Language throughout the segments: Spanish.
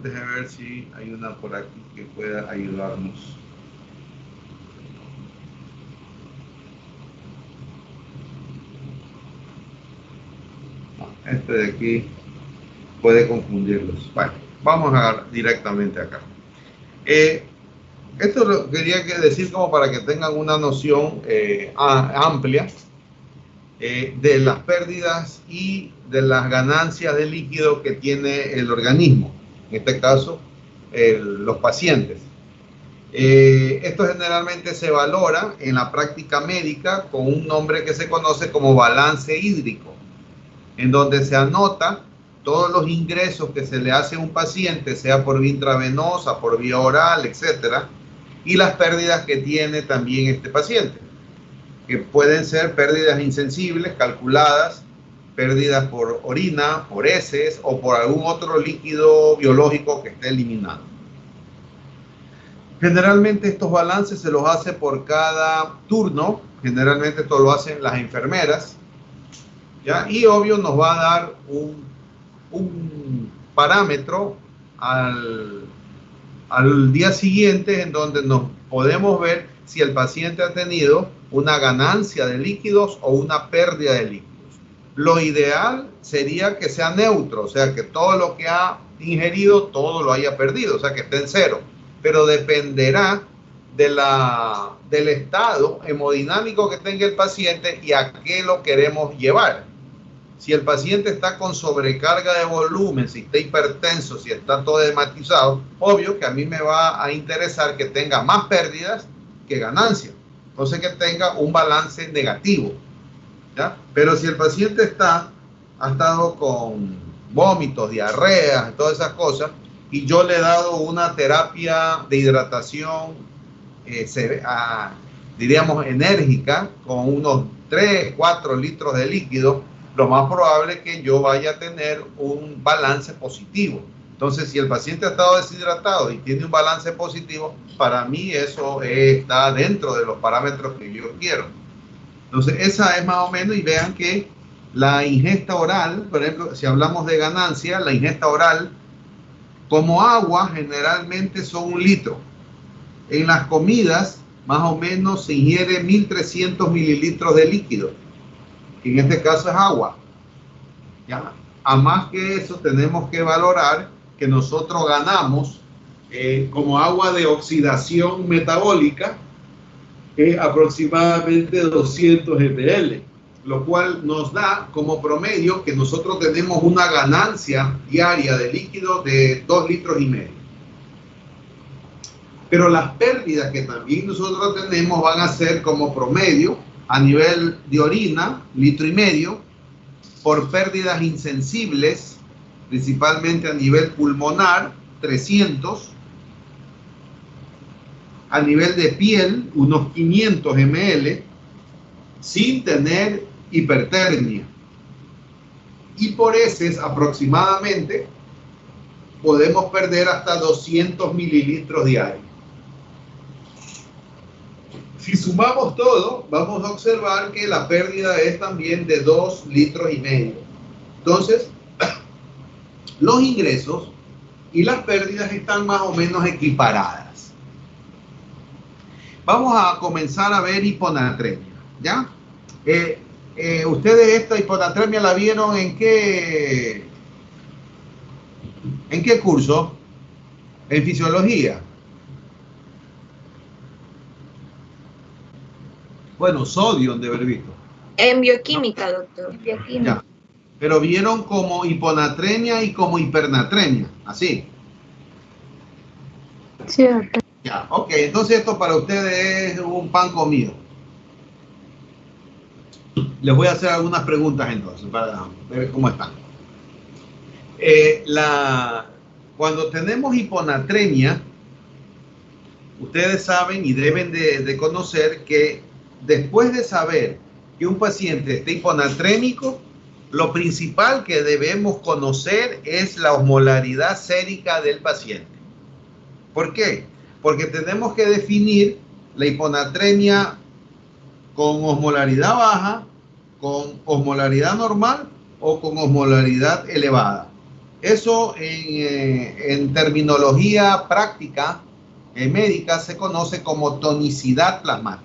Déjeme ver si hay una por aquí que pueda ayudarnos. No, este de aquí puede confundirlos. Bueno, vamos a directamente acá. Esto lo quería decir como para que tengan una noción amplia de las pérdidas y de las ganancias de líquido que tiene el organismo, en este caso los pacientes. Esto generalmente se valora en la práctica médica con un nombre que se conoce como balance hídrico, en donde se anota todos los ingresos que se le hace a un paciente, sea por vía intravenosa, por vía oral, etcétera, y las pérdidas que tiene también este paciente, que pueden ser pérdidas insensibles, calculadas, pérdidas por orina, por heces o por algún otro líquido biológico que esté eliminado. Generalmente estos balances se los hace por cada turno, generalmente esto lo hacen las enfermeras, ¿ya? Y obvio nos va a dar un parámetro al día siguiente en donde nos podemos ver si el paciente ha tenido una ganancia de líquidos o una pérdida de líquidos. Lo ideal sería que sea neutro, o sea, que todo lo que ha ingerido, todo lo haya perdido, o sea, que esté en cero. Pero dependerá del estado hemodinámico que tenga el paciente y a qué lo queremos llevar. Si el paciente está con sobrecarga de volumen, si está hipertenso, si está todo hematizado, obvio que a mí me va a interesar que tenga más pérdidas que ganancias. Entonces que tenga un balance negativo, ¿ya? Pero si el paciente ha estado con vómitos, diarreas, todas esas cosas, y yo le he dado una terapia de hidratación, diríamos, enérgica, con unos 3, 4 litros de líquido, lo más probable es que yo vaya a tener un balance positivo. Entonces, si el paciente ha estado deshidratado y tiene un balance positivo, para mí eso está dentro de los parámetros que yo quiero. Entonces, esa es más o menos, y vean que la ingesta oral, por ejemplo, si hablamos de ganancia, la ingesta oral como agua generalmente son 1 litro. En las comidas, más o menos se ingiere 1300 mililitros de líquido, que en este caso es agua. ¿Ya? A más que eso, tenemos que valorar que nosotros ganamos como agua de oxidación metabólica aproximadamente 200 ml, lo cual nos da como promedio que nosotros tenemos una ganancia diaria de líquido de 2,5 litros. Pero las pérdidas que también nosotros tenemos van a ser como promedio a nivel de orina, 1,5 litros, por pérdidas insensibles, principalmente a nivel pulmonar, 300, a nivel de piel, unos 500 ml, sin tener hipertermia. Y por heces aproximadamente podemos perder hasta 200 mililitros diarios. Si sumamos todo, vamos a observar que la pérdida es también de 2,5 litros. Entonces, los ingresos y las pérdidas están más o menos equiparadas. Vamos a comenzar a ver hiponatremia, ¿ya? Ustedes esta hiponatremia la vieron ¿en qué curso? En fisiología. Bueno, sodio de haber visto. En bioquímica, doctor. En bioquímica. Ya. Pero vieron como hiponatremia y como hipernatremia, así. Sí, doctor. Ya, ok, entonces esto para ustedes es un pan comido. Les voy a hacer algunas preguntas entonces para ver cómo están. Cuando tenemos hiponatremia, ustedes saben y deben de conocer que después de saber que un paciente está hiponatrémico, lo principal que debemos conocer es la osmolaridad sérica del paciente. ¿Por qué? Porque tenemos que definir la hiponatremia con osmolaridad baja, con osmolaridad normal o con osmolaridad elevada. Eso en terminología práctica médica se conoce como tonicidad plasmática.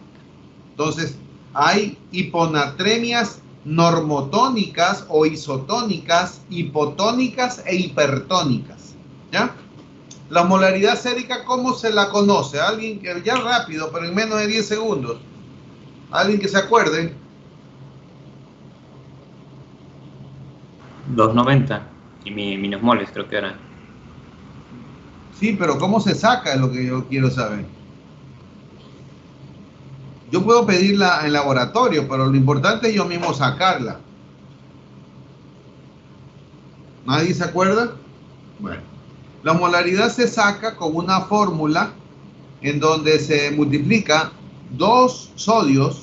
Entonces, hay hiponatremias normotónicas o isotónicas, hipotónicas e hipertónicas, ¿ya? La osmolaridad sérica, ¿cómo se la conoce? Alguien que ya rápido, pero en menos de 10 segundos. Alguien que se acuerde. 290 y minosmoles creo que eran. Sí, pero ¿cómo se saca? Es lo que yo quiero saber. Yo puedo pedirla en laboratorio, pero lo importante es yo mismo sacarla. ¿Nadie se acuerda? Bueno, la osmolaridad se saca con una fórmula en donde se multiplica 2 sodios,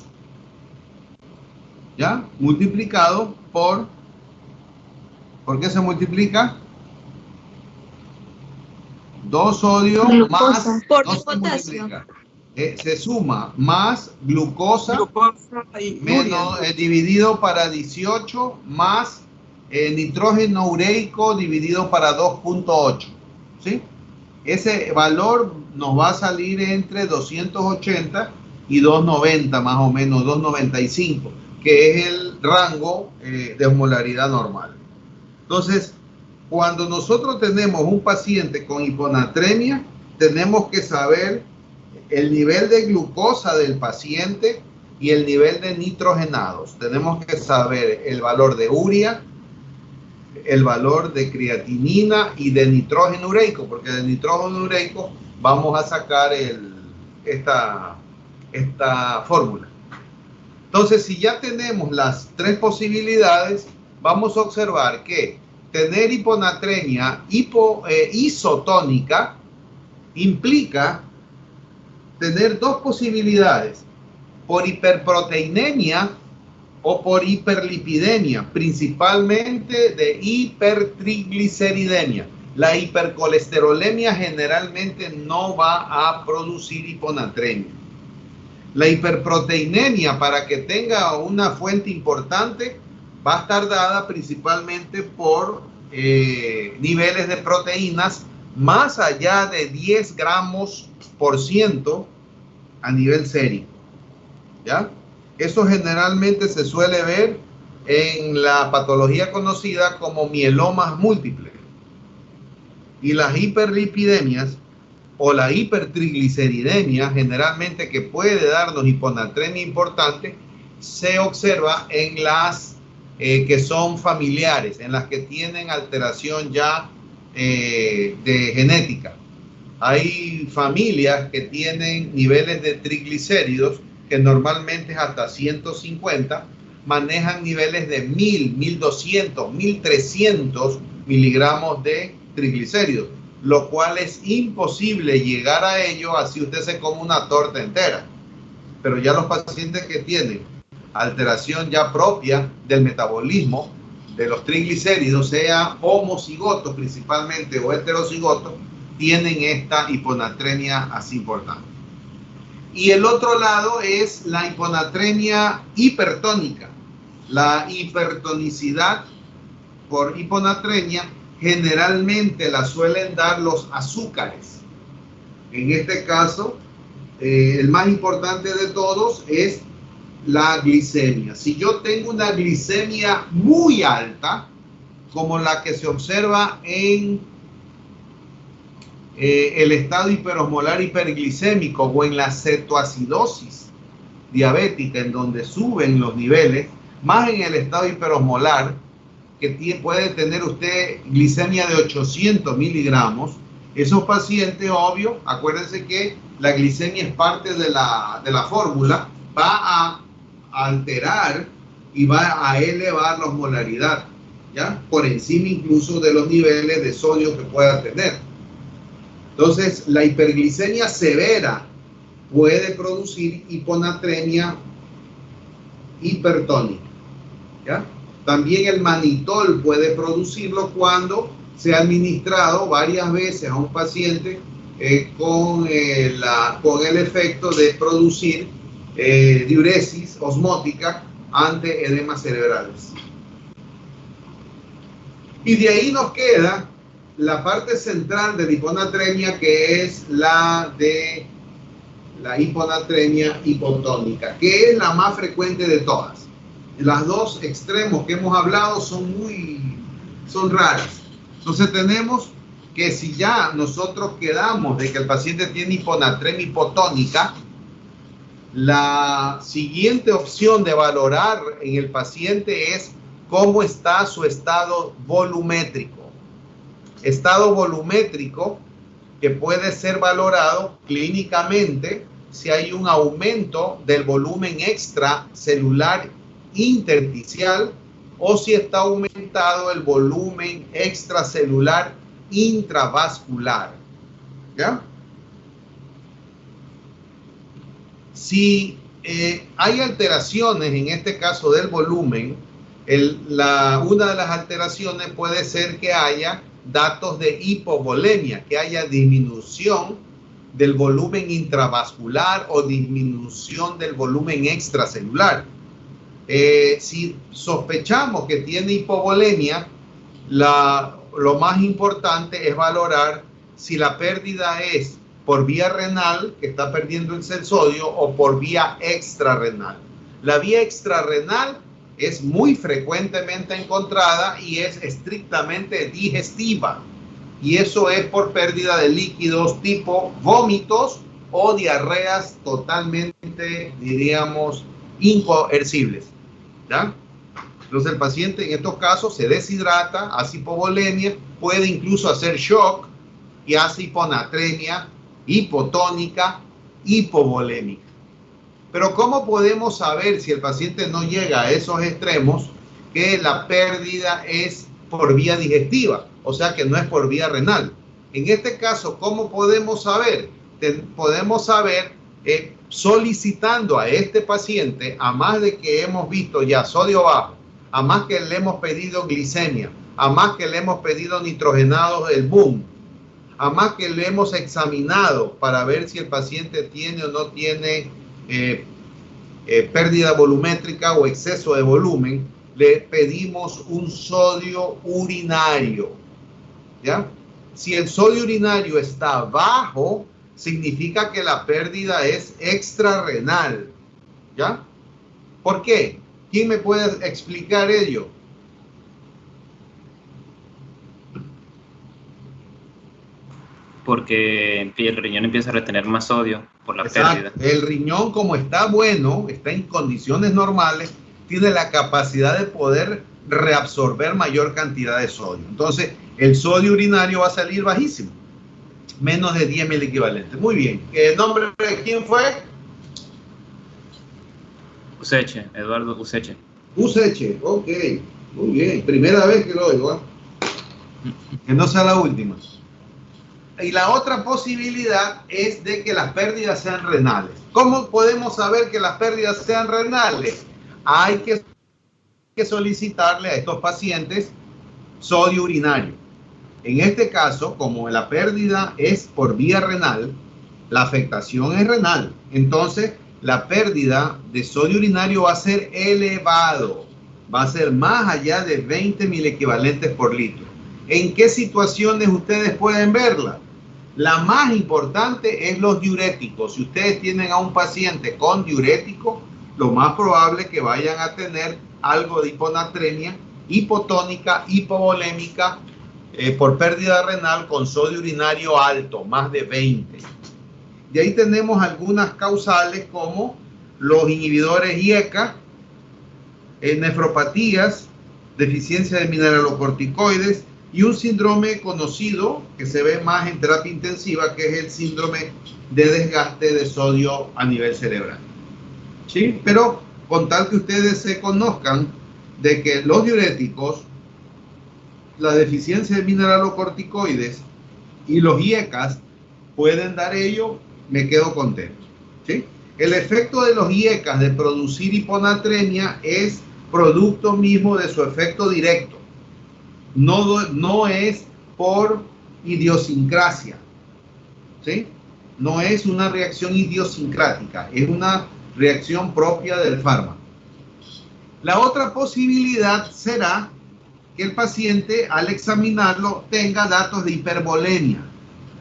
¿ya? Multiplicado ¿por qué se multiplica? 2 sodios Glucosa. más, Por no se potasio. multiplica. Se suma más glucosa y menos dividido para 18 más nitrógeno ureico dividido para 2.8, ¿sí? Ese valor nos va a salir entre 280 y 290, más o menos 295, que es el rango de osmolaridad normal. Entonces, cuando nosotros tenemos un paciente con hiponatremia, tenemos que saber el nivel de glucosa del paciente y el nivel de nitrogenados. Tenemos que saber el valor de urea, el valor de creatinina y de nitrógeno ureico, porque del nitrógeno ureico vamos a sacar esta fórmula. Entonces, si ya tenemos las 3 posibilidades, vamos a observar que tener hiponatremia isotónica implica tener 2 posibilidades, por hiperproteinemia o por hiperlipidemia, principalmente de hipertrigliceridemia. La hipercolesterolemia generalmente no va a producir hiponatremia. La hiperproteinemia, para que tenga una fuente importante, va a estar dada principalmente por niveles de proteínas más allá de 10 gramos por ciento a nivel sérico, ¿ya? Eso generalmente se suele ver en la patología conocida como mielomas múltiples. Y las hiperlipidemias o la hipertrigliceridemia, generalmente que puede darnos hiponatremia importante, se observa en las que son familiares, en las que tienen alteración ya de genética. Hay familias que tienen niveles de triglicéridos que normalmente es hasta 150, manejan niveles de 1000, 1200, 1300 miligramos de triglicéridos, lo cual es imposible llegar a ello así usted se come una torta entera. Pero ya los pacientes que tienen alteración ya propia del metabolismo de los triglicéridos, sea homocigotos principalmente o heterocigotos, tienen esta hiponatremia así importante. Y el otro lado es la hiponatremia hipertónica. La hipertonicidad por hiponatremia generalmente la suelen dar los azúcares. En este caso, el más importante de todos es la glicemia. Si yo tengo una glicemia muy alta, como la que se observa en el estado hiperosmolar hiperglicémico o en la cetoacidosis diabética, en donde suben los niveles, más en el estado hiperosmolar, que puede tener usted glicemia de 800 miligramos, esos pacientes, obvio, acuérdense que la glicemia es parte de la fórmula, va a alterar y va a elevar la osmolaridad, ¿ya? Por encima incluso de los niveles de sodio que pueda tener. Entonces, la hiperglicemia severa puede producir hiponatremia hipertónica, ¿ya? También el manitol puede producirlo cuando se ha administrado varias veces a un paciente con el efecto de producir diuresis osmótica ante edemas cerebrales. Y de ahí nos queda la parte central de la hiponatremia, que es la de la hiponatremia hipotónica, que es la más frecuente de todas. Las dos extremos que hemos hablado son raras. Entonces tenemos que si ya nosotros quedamos de que el paciente tiene hiponatremia hipotónica, la siguiente opción de valorar en el paciente es cómo está su estado volumétrico. Estado volumétrico que puede ser valorado clínicamente si hay un aumento del volumen extracelular intersticial o si está aumentado el volumen extracelular intravascular. ¿Ya? Si hay alteraciones, en este caso del volumen, una de las alteraciones puede ser que haya datos de hipovolemia, que haya disminución del volumen intravascular o disminución del volumen extracelular. Si sospechamos que tiene hipovolemia, lo más importante es valorar si la pérdida es por vía renal, que está perdiendo el sodio, o por vía extrarrenal. La vía extrarrenal es muy frecuentemente encontrada y es estrictamente digestiva. Y eso es por pérdida de líquidos tipo vómitos o diarreas totalmente, diríamos, incoercibles. ¿Ya? Entonces el paciente en estos casos se deshidrata, hace hipovolemia, puede incluso hacer shock y hace hiponatremia hipotónica, hipovolémica. Pero ¿cómo podemos saber si el paciente no llega a esos extremos que la pérdida es por vía digestiva? O sea que no es por vía renal. En este caso, ¿cómo podemos saber? Podemos saber solicitando a este paciente, a más de que hemos visto ya sodio bajo, a más que le hemos pedido glicemia, a más que le hemos pedido nitrogenados del boom, a más que le hemos examinado para ver si el paciente tiene o no tiene pérdida volumétrica o exceso de volumen, le pedimos un sodio urinario. ¿Ya? Si el sodio urinario está bajo, significa que la pérdida es extrarrenal. ¿Ya? ¿Por qué? ¿Quién me puede explicar ello? Porque el riñón empieza a retener más sodio por la pérdida. El riñón, como está bueno, está en condiciones normales, tiene la capacidad de poder reabsorber mayor cantidad de sodio. Entonces, el sodio urinario va a salir bajísimo, menos de 10 mil equivalentes. Muy bien. ¿El nombre de quién fue? Useche, Eduardo Useche. Useche, ok. Muy bien. Primera vez que lo oigo, ¿eh? Que no sea la última. Y la otra posibilidad es de que las pérdidas sean renales. ¿Cómo podemos saber que las pérdidas sean renales? Hay que solicitarle a estos pacientes sodio urinario. En este caso, como la pérdida es por vía renal, la afectación es renal. Entonces, la pérdida de sodio urinario va a ser elevado. Va a ser más allá de 20 mil equivalentes por litro. ¿En qué situaciones ustedes pueden verla? La más importante es los diuréticos. Si ustedes tienen a un paciente con diurético, lo más probable es que vayan a tener algo de hiponatremia, hipotónica, hipovolémica, por pérdida renal con sodio urinario alto, más de 20. De ahí tenemos algunas causales como los inhibidores IECA, nefropatías, deficiencia de mineralocorticoides, y un síndrome conocido que se ve más en terapia intensiva, que es el síndrome de desgaste de sodio a nivel cerebral. ¿Sí? Pero con tal que ustedes se conozcan de que los diuréticos, la deficiencia de mineralocorticoides y los IECAS pueden dar ello, me quedo contento. ¿Sí? El efecto de los IECAS de producir hiponatremia es producto mismo de su efecto directo. No es por idiosincrasia, ¿sí? No es una reacción idiosincrática, es una reacción propia del fármaco. La otra posibilidad será que el paciente al examinarlo tenga datos de hipervolemia.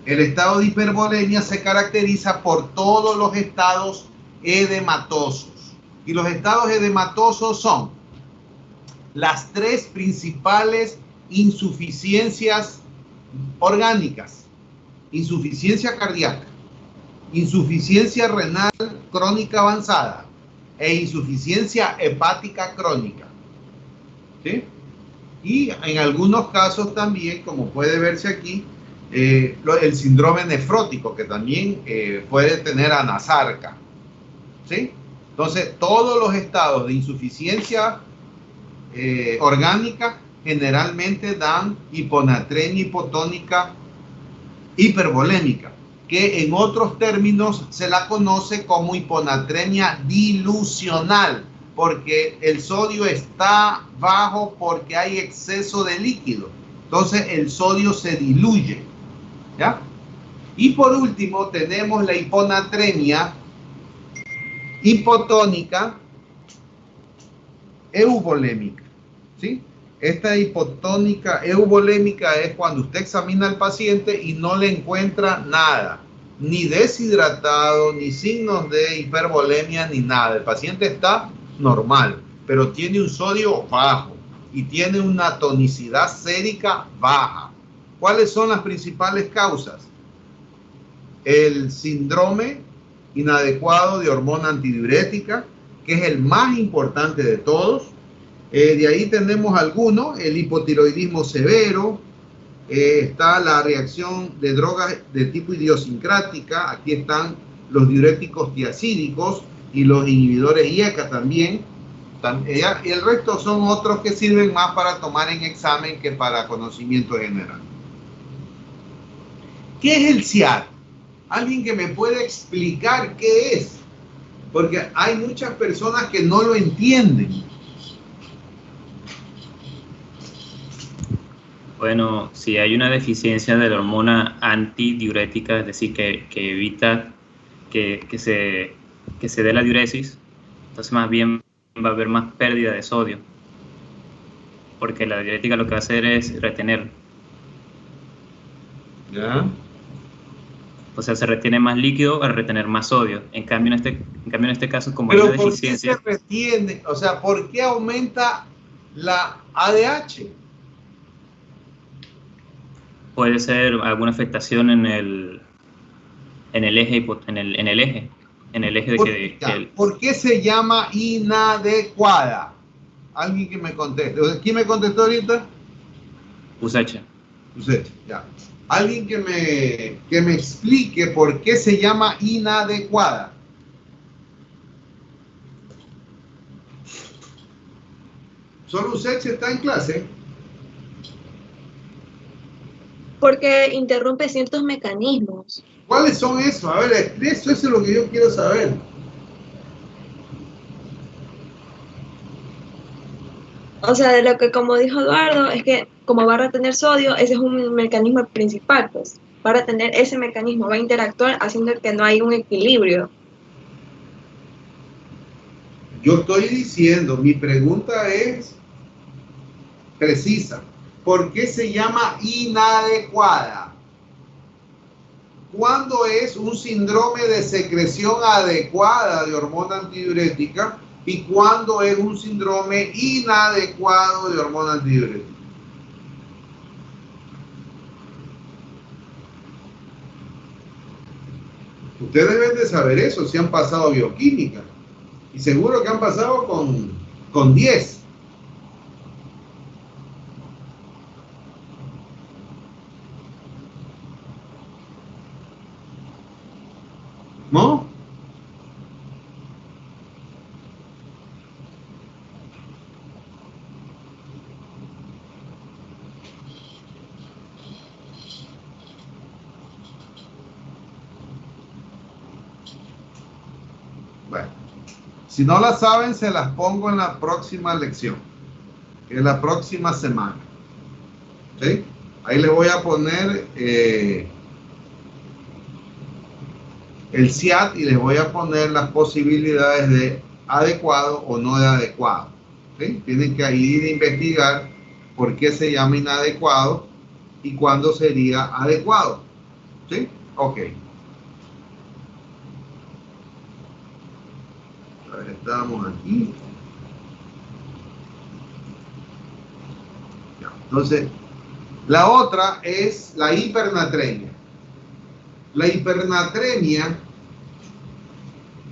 El estado de hipervolemia se caracteriza por todos los estados edematosos. Y los estados edematosos son las tres principales insuficiencias orgánicas: insuficiencia cardíaca, insuficiencia renal crónica avanzada e insuficiencia hepática crónica. ¿Sí? Y en algunos casos también, como puede verse aquí, el síndrome nefrótico, que también puede tener anasarca. ¿Sí? Entonces, todos los estados de insuficiencia orgánica generalmente dan hiponatremia hipotónica hipervolémica, que en otros términos se la conoce como hiponatremia dilucional, porque el sodio está bajo porque hay exceso de líquido. Entonces el sodio se diluye, ¿ya? Y por último tenemos la hiponatremia hipotónica euvolémica, ¿sí? Esta hipotónica euvolémica es cuando usted examina al paciente y no le encuentra nada, ni deshidratado, ni signos de hipervolemia, ni nada. El paciente está normal, pero tiene un sodio bajo y tiene una tonicidad sérica baja. ¿Cuáles son las principales causas? El síndrome inadecuado de hormona antidiurética, que es el más importante de todos. De ahí tenemos algunos: el hipotiroidismo severo, está la reacción de drogas de tipo idiosincrática. Aquí están los diuréticos tiacídicos y los inhibidores IECA también. Y el resto son otros que sirven más para tomar en examen que para conocimiento general. ¿Qué es el SIAD? ¿Alguien que me pueda explicar qué es? Porque hay muchas personas que no lo entienden. Bueno, si hay una deficiencia de la hormona antidiurética, es decir, que evita que se dé la diuresis, entonces más bien va a haber más pérdida de sodio, porque la diurética lo que va a hacer es retener. ¿Ya? O sea, se retiene más líquido al retener más sodio. En cambio, en este caso, como hay una deficiencia... ¿Pero por qué se retiene? O sea, ¿por qué aumenta la ADH? Puede ser alguna afectación en el eje de ¿Por qué se llama inadecuada? Alguien que me conteste. ¿Quién me contestó ahorita? Usacha. Usacha, ya. Alguien que me explique por qué se llama inadecuada. ¿Solo Usacha está en clase? Porque interrumpe ciertos mecanismos. ¿Cuáles son esos? A ver, eso es lo que yo quiero saber. O sea, de lo que, como dijo Eduardo, es que como va a retener sodio, ese es un mecanismo principal, pues. Va a retener ese mecanismo, va a interactuar haciendo que no hay un equilibrio. Yo estoy diciendo, mi pregunta es precisa. ¿Por qué se llama inadecuada? ¿Cuándo es un síndrome de secreción adecuada de hormona antidiurética y cuándo es un síndrome inadecuado de hormona antidiurética? Ustedes deben de saber eso, si han pasado bioquímica. Y seguro que han pasado con 10. ¿No? Bueno, si no la saben, se las pongo en la próxima lección, que es la próxima semana. ¿Sí? Ahí le voy a poner el SIAD y les voy a poner las posibilidades de adecuado o no de adecuado. ¿Sí? Tienen que ir a investigar por qué se llama inadecuado y cuándo sería adecuado. ¿Sí? Ok. A ver, estamos aquí. Ya, entonces, la otra es la hipernatremia. La hipernatremia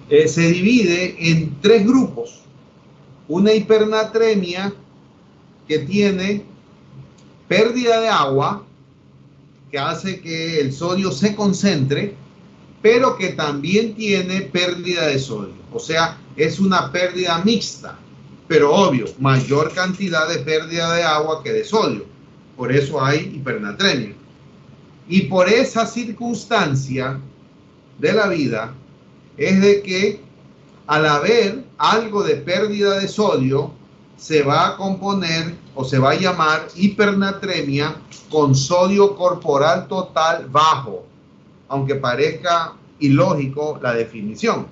se divide en 3 grupos. Una hipernatremia que tiene pérdida de agua, que hace que el sodio se concentre, pero que también tiene pérdida de sodio. O sea, es una pérdida mixta, pero obvio, mayor cantidad de pérdida de agua que de sodio. Por eso hay hipernatremia. Y por esa circunstancia de la vida es de que al haber algo de pérdida de sodio, se va a componer o se va a llamar hipernatremia con sodio corporal total bajo, aunque parezca ilógico la definición.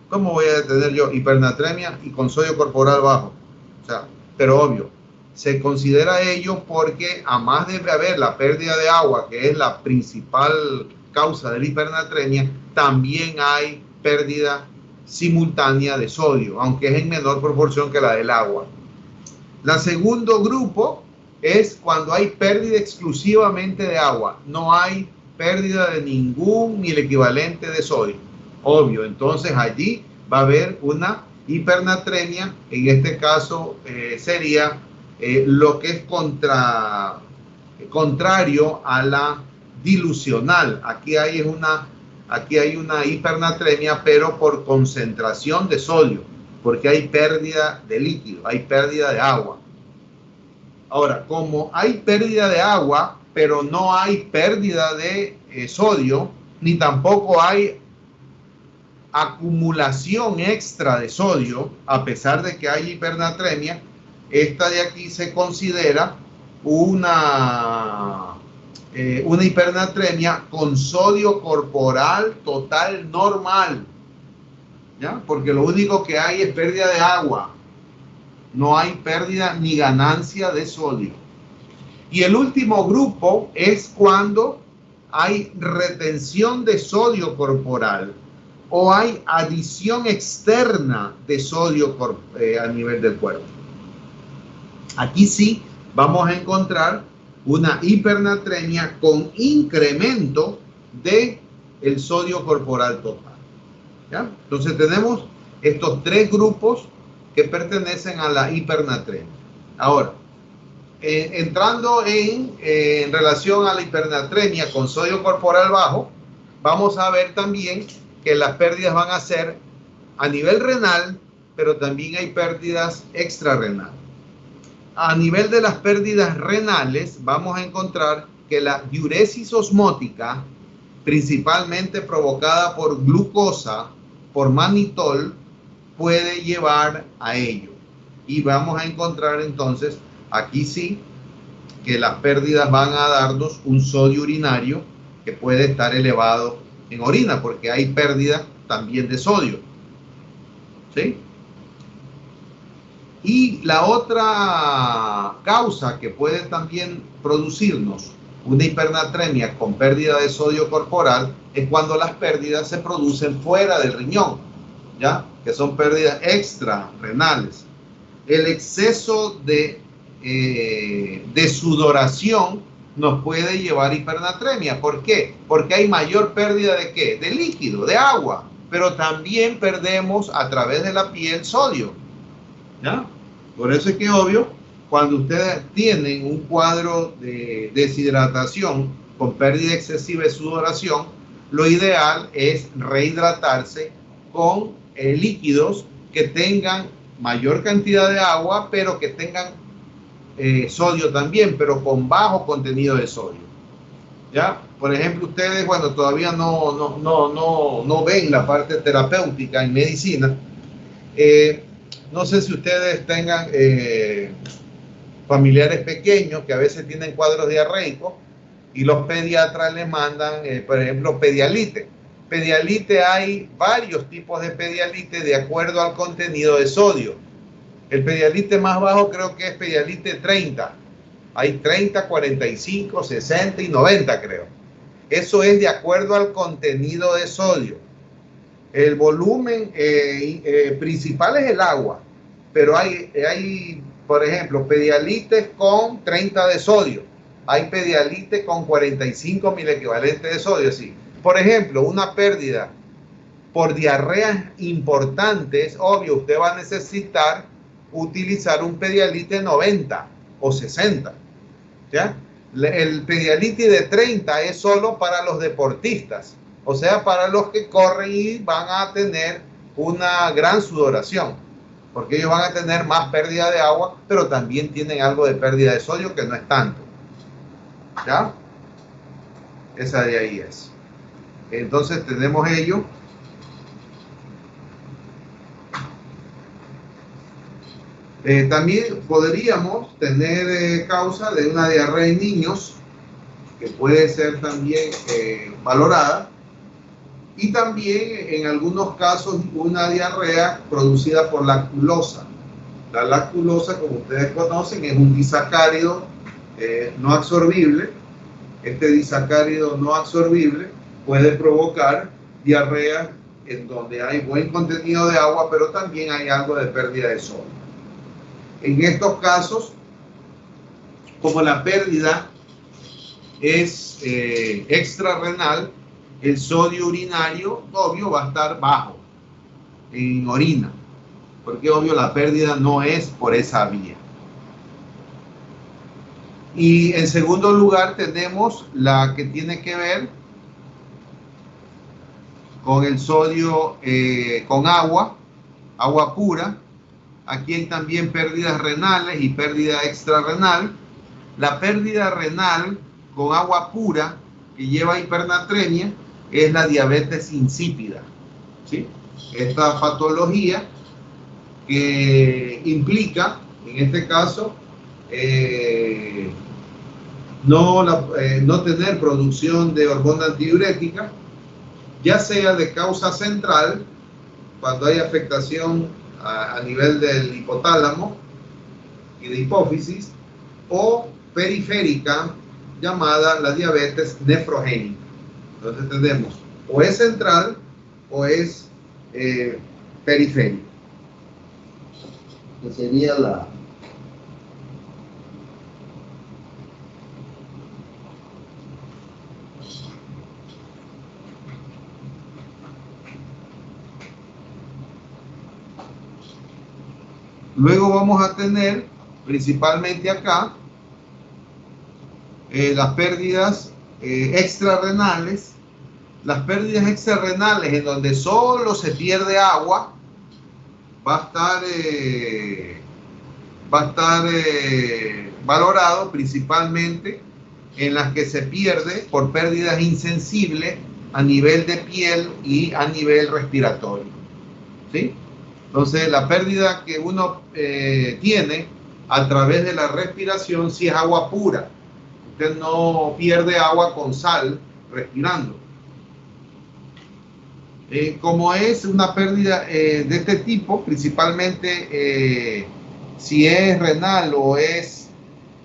¿Cómo voy a tener yo hipernatremia y con sodio corporal bajo? O sea, pero obvio, se considera ello porque a más de haber la pérdida de agua, que es la principal causa de la hipernatremia, también hay pérdida simultánea de sodio, aunque es en menor proporción que la del agua. El segundo grupo es cuando hay pérdida exclusivamente de agua, no hay pérdida de ningún ni el equivalente de sodio. Obvio, entonces allí va a haber una hipernatremia, en este caso sería lo que es contrario a la dilucional. Aquí hay una hipernatremia, pero por concentración de sodio, porque hay pérdida de líquido, hay pérdida de agua. Ahora, como hay pérdida de agua, pero no hay pérdida de sodio, ni tampoco hay acumulación extra de sodio, a pesar de que hay hipernatremia, esta de aquí se considera una hipernatremia con sodio corporal total normal, ¿ya? Porque lo único que hay es pérdida de agua, no hay pérdida ni ganancia de sodio. Y el último grupo es cuando hay retención de sodio corporal o hay adición externa de sodio a nivel del cuerpo. Aquí sí vamos a encontrar una hipernatremia con incremento de el sodio corporal total. ¿Ya? Entonces tenemos estos 3 grupos que pertenecen a la hipernatremia. Ahora, entrando en relación a la hipernatremia con sodio corporal bajo, vamos a ver también que las pérdidas van a ser a nivel renal, pero también hay pérdidas extrarrenales. A nivel de las pérdidas renales, vamos a encontrar que la diuresis osmótica, principalmente provocada por glucosa, por mannitol, puede llevar a ello. Y vamos a encontrar entonces, aquí sí, que las pérdidas van a darnos un sodio urinario que puede estar elevado en orina, porque hay pérdida también de sodio. ¿Sí? Y la otra causa que puede también producirnos una hipernatremia con pérdida de sodio corporal es cuando las pérdidas se producen fuera del riñón, ¿ya? Que son pérdidas extrarrenales. El exceso de sudoración nos puede llevar a hipernatremia. ¿Por qué? Porque hay mayor pérdida de ¿qué? De líquido, de agua, pero también perdemos a través de la piel sodio, ¿ya? Por eso es que obvio, cuando ustedes tienen un cuadro de deshidratación con pérdida excesiva de sudoración, lo ideal es rehidratarse con líquidos que tengan mayor cantidad de agua, pero que tengan sodio también, pero con bajo contenido de sodio. ¿Ya? Por ejemplo, ustedes, bueno, todavía no ven la parte terapéutica en medicina. No sé si ustedes tengan familiares pequeños que a veces tienen cuadros diarreicos y los pediatras les mandan, por ejemplo, Pedialite. Pedialite, hay varios tipos de Pedialite de acuerdo al contenido de sodio. El Pedialite más bajo creo que es Pedialite 30 Hay 30, 45, 60 y 90, creo. Eso es de acuerdo al contenido de sodio. El volumen principal es el agua, pero hay, por ejemplo, Pedialite con 30 de sodio. Hay Pedialite con 45 mil equivalentes de sodio. Sí. Por ejemplo, una pérdida por diarreas importantes, obvio, usted va a necesitar utilizar un Pedialite 90 o 60. ¿Ya? El Pedialite de 30 es solo para los deportistas, o sea, para los que corren y van a tener una gran sudoración, porque ellos van a tener más pérdida de agua, pero también tienen algo de pérdida de sodio que no es tanto. ¿Ya? Esa de ahí es. Entonces tenemos ello. También podríamos tener causa de una diarrea en niños, que puede ser también valorada, y también en algunos casos una diarrea producida por lactulosa. La lactulosa, como ustedes conocen, es un disacárido no absorbible. Este disacárido no absorbible puede provocar diarrea en donde hay buen contenido de agua, pero también hay algo de pérdida de sodio. En estos casos, como la pérdida es extrarrenal, el sodio urinario, obvio, va a estar bajo en orina, porque obvio la pérdida no es por esa vía. Y en segundo lugar tenemos la que tiene que ver con el sodio con agua pura. Aquí hay también pérdidas renales y pérdida extrarrenal. La pérdida renal con agua pura que lleva hipernatremia es la diabetes insípida, ¿sí? Esta patología que implica, en este caso, no tener producción de hormona antidiurética, ya sea de causa central, cuando hay afectación a nivel del hipotálamo y de hipófisis, o periférica, llamada la diabetes nefrogénica. Entonces tenemos o es central o es periférica, que sería la luego vamos a tener principalmente acá las pérdidas extrarrenales. Las pérdidas extrarrenales en donde solo se pierde agua va a estar valorado principalmente en las que se pierde por pérdidas insensibles a nivel de piel y a nivel respiratorio, ¿sí? Entonces la pérdida que uno tiene a través de la respiración si es agua pura. Usted no pierde agua con sal respirando. Como es una pérdida de este tipo, principalmente si es renal o es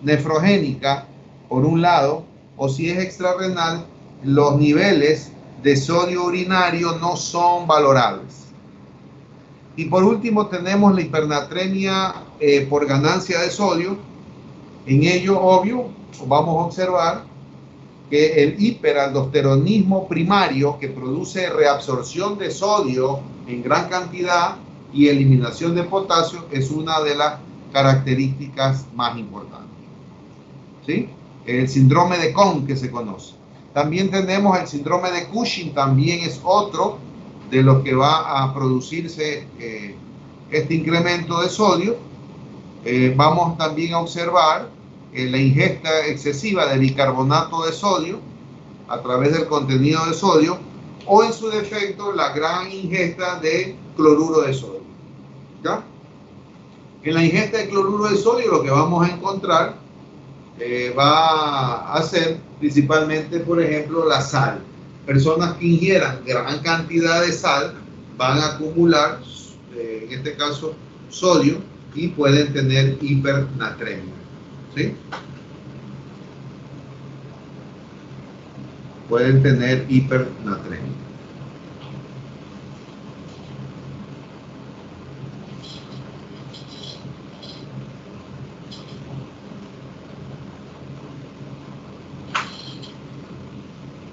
nefrogénica, por un lado, o si es extrarrenal, los niveles de sodio urinario no son valorables. Y por último tenemos la hipernatremia por ganancia de sodio. En ello, obvio, vamos a observar que el hiperaldosteronismo primario, que produce reabsorción de sodio en gran cantidad y eliminación de potasio, es una de las características más importantes, ¿sí? El síndrome de Cohn, que se conoce. También tenemos el síndrome de Cushing, también es otro de los que va a producirse este incremento de sodio. Vamos también a observar la ingesta excesiva de bicarbonato de sodio a través del contenido de sodio, o en su defecto la gran ingesta de cloruro de sodio. ¿Ya? En la ingesta de cloruro de sodio lo que vamos a encontrar va a ser principalmente, por ejemplo, la sal. Personas que ingieran gran cantidad de sal van a acumular, en este caso, sodio, y pueden tener hipernatremia, ¿sí? pueden tener hipernatremia.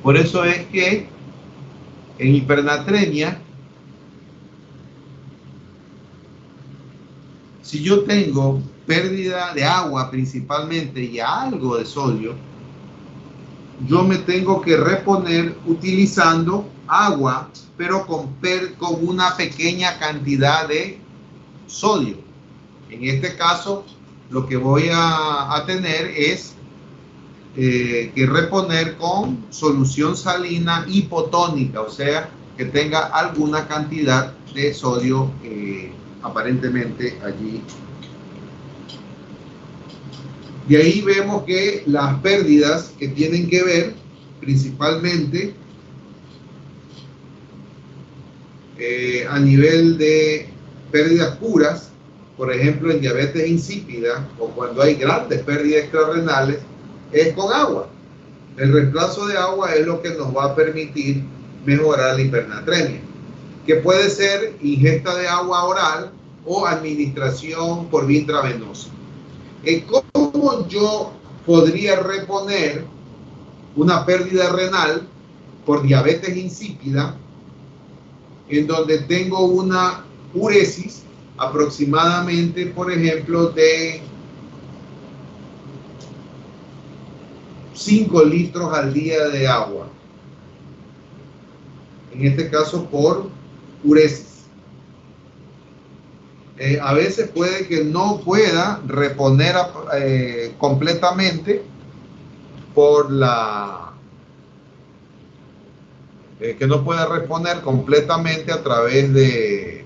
Por eso es que en hipernatremia, si yo tengo pérdida de agua principalmente y algo de sodio, yo me tengo que reponer utilizando agua, pero con una pequeña cantidad de sodio. En este caso, lo que voy a tener es que reponer con solución salina hipotónica, o sea, que tenga alguna cantidad de sodio aparentemente allí. De ahí vemos que las pérdidas que tienen que ver principalmente a nivel de pérdidas puras, por ejemplo en diabetes insípida o cuando hay grandes pérdidas extrarrenales, es con agua. El reemplazo de agua es lo que nos va a permitir mejorar la hipernatremia, que puede ser ingesta de agua oral o administración por vía intravenosa. ¿Cómo yo podría reponer una pérdida renal por diabetes insípida en donde tengo una uresis aproximadamente, por ejemplo, de 5 litros al día de agua? En este caso por uresis. A veces puede que no pueda reponer completamente por la... que no pueda reponer completamente a través de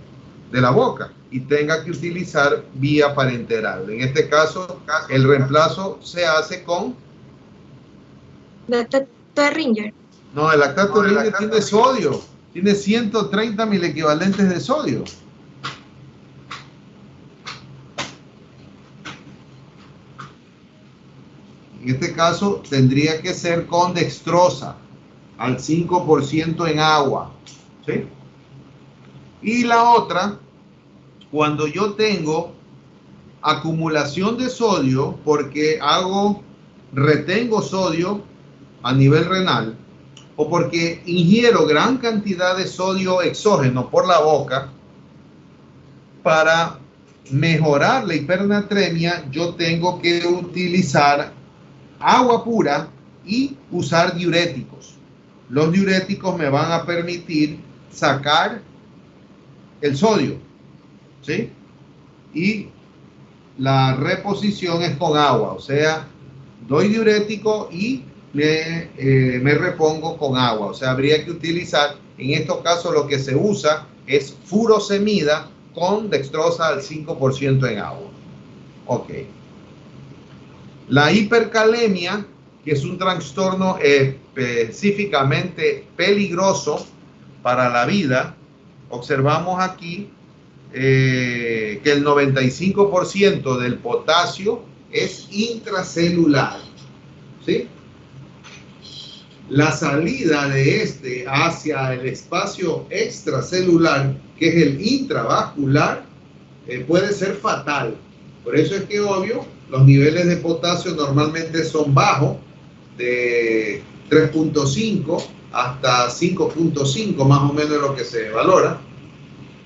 la boca y tenga que utilizar vía parenteral. En este caso, el reemplazo se hace con... Lactato de Ringer. No, el lactato de Ringer tiene sodio. Tiene 130 milequivalentes de sodio. En este caso tendría que ser con dextrosa al 5% en agua, ¿sí? Y la otra, cuando yo tengo acumulación de sodio porque retengo sodio a nivel renal o porque ingiero gran cantidad de sodio exógeno por la boca, para mejorar la hipernatremia yo tengo que utilizar agua pura y usar diuréticos. Los diuréticos me van a permitir sacar el sodio, ¿sí? Y la reposición es con agua, o sea, doy diurético y me repongo con agua. O sea, habría que utilizar, en estos casos lo que se usa es furosemida con dextrosa al 5% en agua. Ok. La hipercalemia, que es un trastorno específicamente peligroso para la vida, observamos aquí que el 95% del potasio es intracelular, ¿sí? La salida de este hacia el espacio extracelular, que es el intravascular, puede ser fatal. Por eso es que, obvio, los niveles de potasio normalmente son bajos, de 3.5 hasta 5.5, más o menos lo que se valora,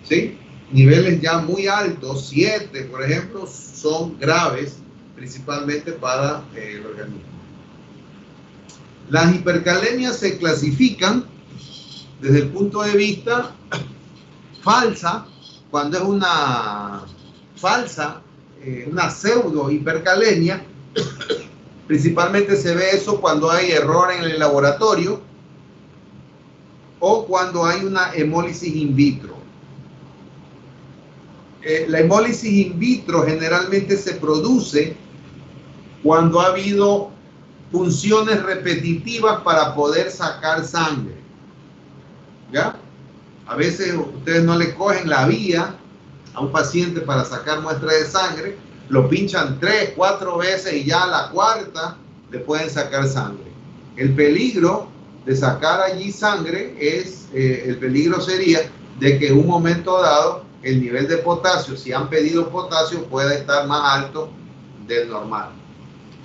¿sí? Niveles ya muy altos, 7, por ejemplo, son graves, principalmente para el organismo. Las hipercalemias se clasifican desde el punto de vista falsa, cuando es una falsa, una pseudo hipercalemia. Principalmente se ve eso cuando hay error en el laboratorio o cuando hay una hemólisis in vitro. La hemólisis in vitro generalmente se produce cuando ha habido funciones repetitivas para poder sacar sangre, ¿ya? A veces ustedes no le cogen la vía a un paciente para sacar muestra de sangre, lo pinchan 3, 4 veces y ya a la cuarta le pueden sacar sangre. El peligro de sacar allí sangre, el peligro sería de que en un momento dado el nivel de potasio, si han pedido potasio, pueda estar más alto del normal.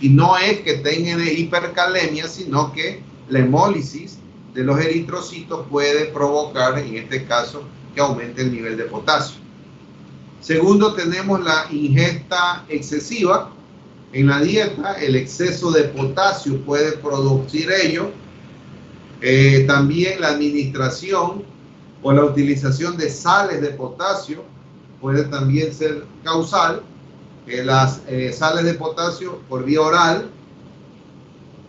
Y no es que tengan hipercalemia, sino que la hemólisis de los eritrocitos puede provocar, en este caso, que aumente el nivel de potasio. Segundo, tenemos la ingesta excesiva. En la dieta, el exceso de potasio puede producir ello. También la administración o la utilización de sales de potasio puede también ser causal. Las sales de potasio por vía oral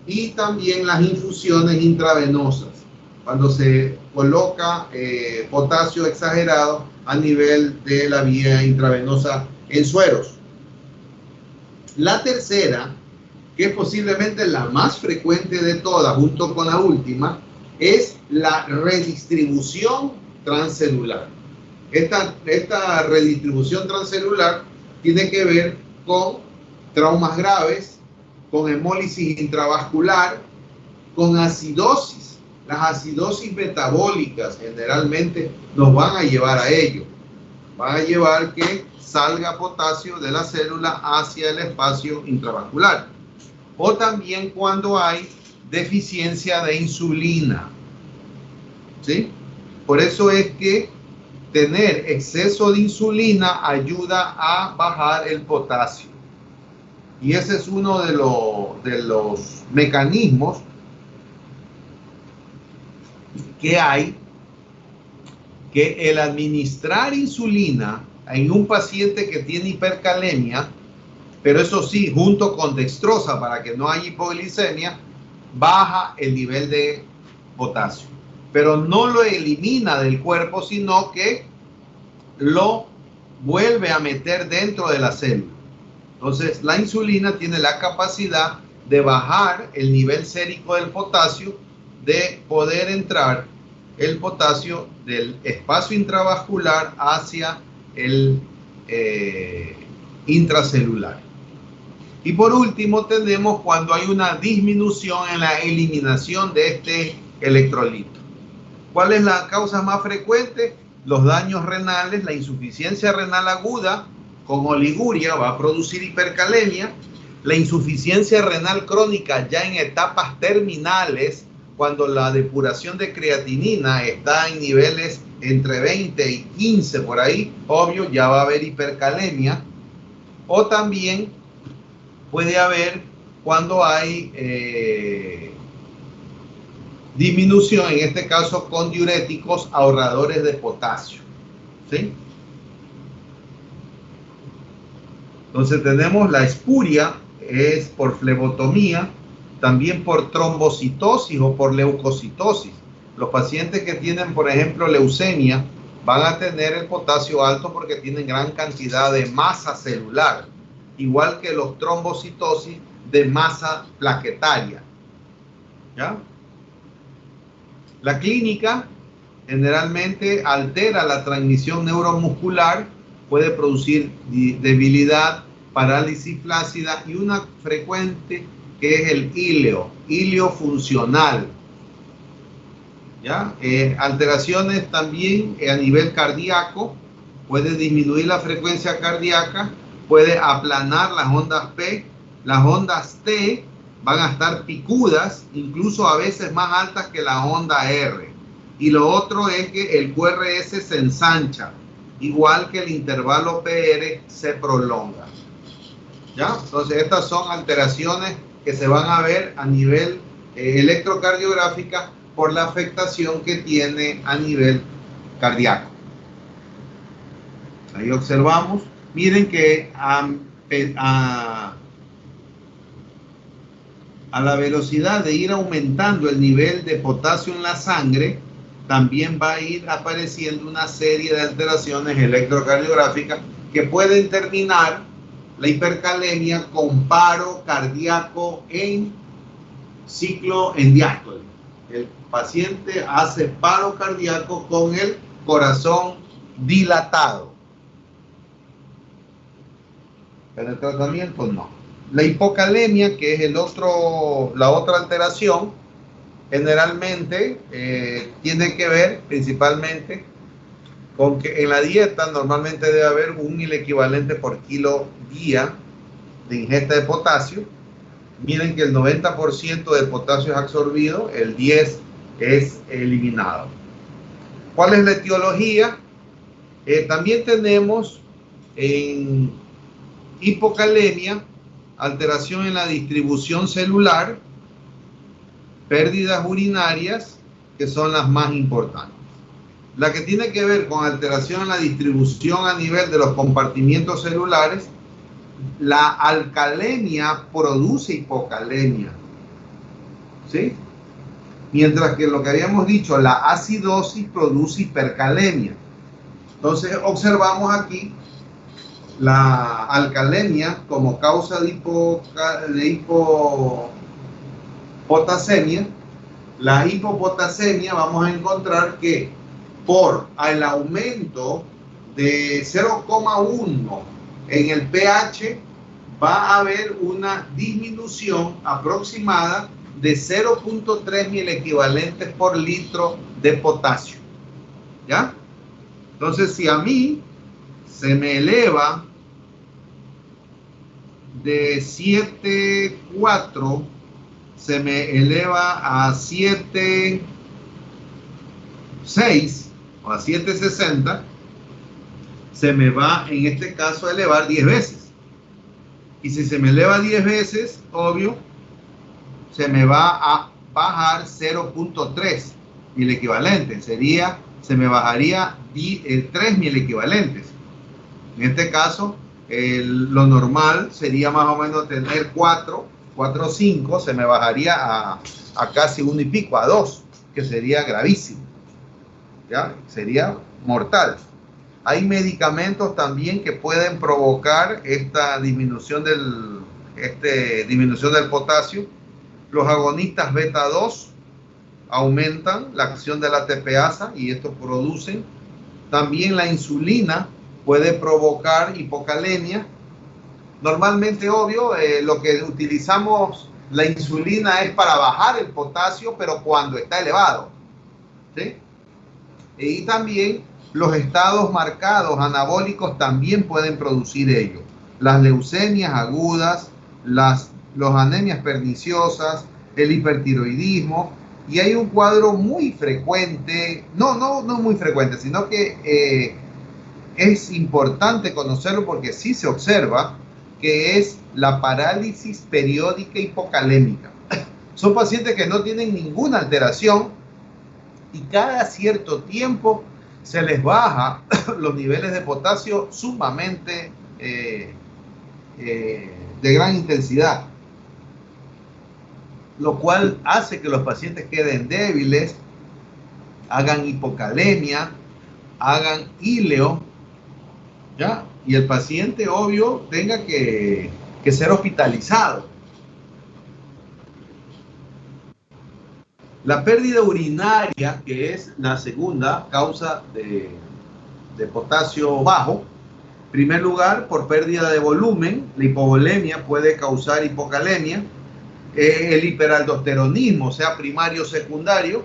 y también las infusiones intravenosas, cuando se coloca potasio exagerado a nivel de la vía intravenosa en sueros. La tercera, que es posiblemente la más frecuente de todas, junto con la última, es la redistribución transcelular. Esta redistribución transcelular tiene que ver con traumas graves, con hemólisis intravascular, con acidosis. Las acidosis metabólicas generalmente nos van a llevar a ello. Van a llevar que salga potasio de la célula hacia el espacio intravascular. O también cuando hay deficiencia de insulina. ¿Sí? Por eso es que tener exceso de insulina ayuda a bajar el potasio. Y ese es uno de los mecanismos que hay, que el administrar insulina en un paciente que tiene hipercalemia, pero eso sí, junto con dextrosa para que no haya hipoglicemia, baja el nivel de potasio. Pero no lo elimina del cuerpo, sino que lo vuelve a meter dentro de la célula. Entonces, la insulina tiene la capacidad de bajar el nivel sérico del potasio, de poder entrar el potasio del espacio intravascular hacia el intracelular. Y por último, tenemos cuando hay una disminución en la eliminación de este electrolito. ¿Cuál es la causa más frecuente? Los daños renales, la insuficiencia renal aguda con oliguria va a producir hipercalemia. La insuficiencia renal crónica ya en etapas terminales, cuando la depuración de creatinina está en niveles entre 20 y 15 por ahí, obvio, ya va a haber hipercalemia. O también puede haber cuando hay disminución, en este caso con diuréticos ahorradores de potasio. ¿Sí? Entonces tenemos la espuria, es por flebotomía, también por trombocitosis o por leucocitosis. Los pacientes que tienen, por ejemplo, leucemia, van a tener el potasio alto porque tienen gran cantidad de masa celular, igual que los trombocitosis de masa plaquetaria. ¿Ya? La clínica generalmente altera la transmisión neuromuscular, puede producir debilidad, parálisis flácida y una frecuente que es el ileo funcional. ¿Ya? Alteraciones también a nivel cardíaco, puede disminuir la frecuencia cardíaca, puede aplanar las ondas P, las ondas T van a estar picudas, incluso a veces más altas que la onda R. Y lo otro es que el QRS se ensancha, igual que el intervalo PR se prolonga. ¿Ya? Entonces estas son alteraciones que se van a ver a nivel electrocardiográfica por la afectación que tiene a nivel cardíaco. Ahí observamos, miren que a la velocidad de ir aumentando el nivel de potasio en la sangre, también va a ir apareciendo una serie de alteraciones electrocardiográficas que pueden terminar la hipercalemia con paro cardíaco en ciclo en diástole. El paciente hace paro cardíaco con el corazón dilatado, pero el tratamiento no. La hipocalemia, que es la otra alteración, generalmente tiene que ver principalmente con que en la dieta normalmente debe haber un equivalente por kilo día de ingesta de potasio. Miren que el 90% del potasio es absorbido, el 10% es eliminado. ¿Cuál es la etiología? También tenemos en hipocalemia, alteración en la distribución celular, pérdidas urinarias, que son las más importantes. La que tiene que ver con alteración en la distribución a nivel de los compartimientos celulares, la alcalemia produce hipocalemia, ¿sí? Mientras que lo que habíamos dicho, la acidosis produce hipercalemia. Entonces observamos aquí la alcalemia como causa de hipopotasemia. La hipopotasemia vamos a encontrar que por el aumento de 0,1 en el pH va a haber una disminución aproximada de 0.3 milequivalentes por litro de potasio. ¿Ya? Entonces, si a mí se me eleva de 7,4, se me eleva a 7,6 o a 7,60, se me va en este caso a elevar 10 veces. Y si se me eleva 10 veces, obvio, se me va a bajar 0.3 mil equivalentes. Se me bajaría 3 mil equivalentes. En este caso, lo normal sería más o menos tener 4 o 5, se me bajaría a casi 1 y pico, a 2, que sería gravísimo. ¿Ya? Sería mortal. Hay medicamentos también que pueden provocar esta disminución del potasio. Los agonistas beta 2 aumentan la acción de la ATPasa y esto producen. También la insulina puede provocar hipocalemia. Normalmente, obvio, lo que utilizamos la insulina es para bajar el potasio, pero cuando está elevado, ¿sí? Y también los estados marcados anabólicos también pueden producir ello. Las leucemias agudas, los anemias perniciosas, el hipertiroidismo, y hay un cuadro muy frecuente, no muy frecuente, sino que es importante conocerlo porque sí se observa, que es la parálisis periódica hipocalémica. Son pacientes que no tienen ninguna alteración y cada cierto tiempo se les baja los niveles de potasio sumamente de gran intensidad, lo cual hace que los pacientes queden débiles, hagan hipocalemia, hagan íleo, ¿ya? Y el paciente, obvio, tenga que ser hospitalizado. La pérdida urinaria, que es la segunda causa de potasio bajo, en primer lugar, por pérdida de volumen, la hipovolemia puede causar hipocalemia, el hiperaldosteronismo, sea primario o secundario,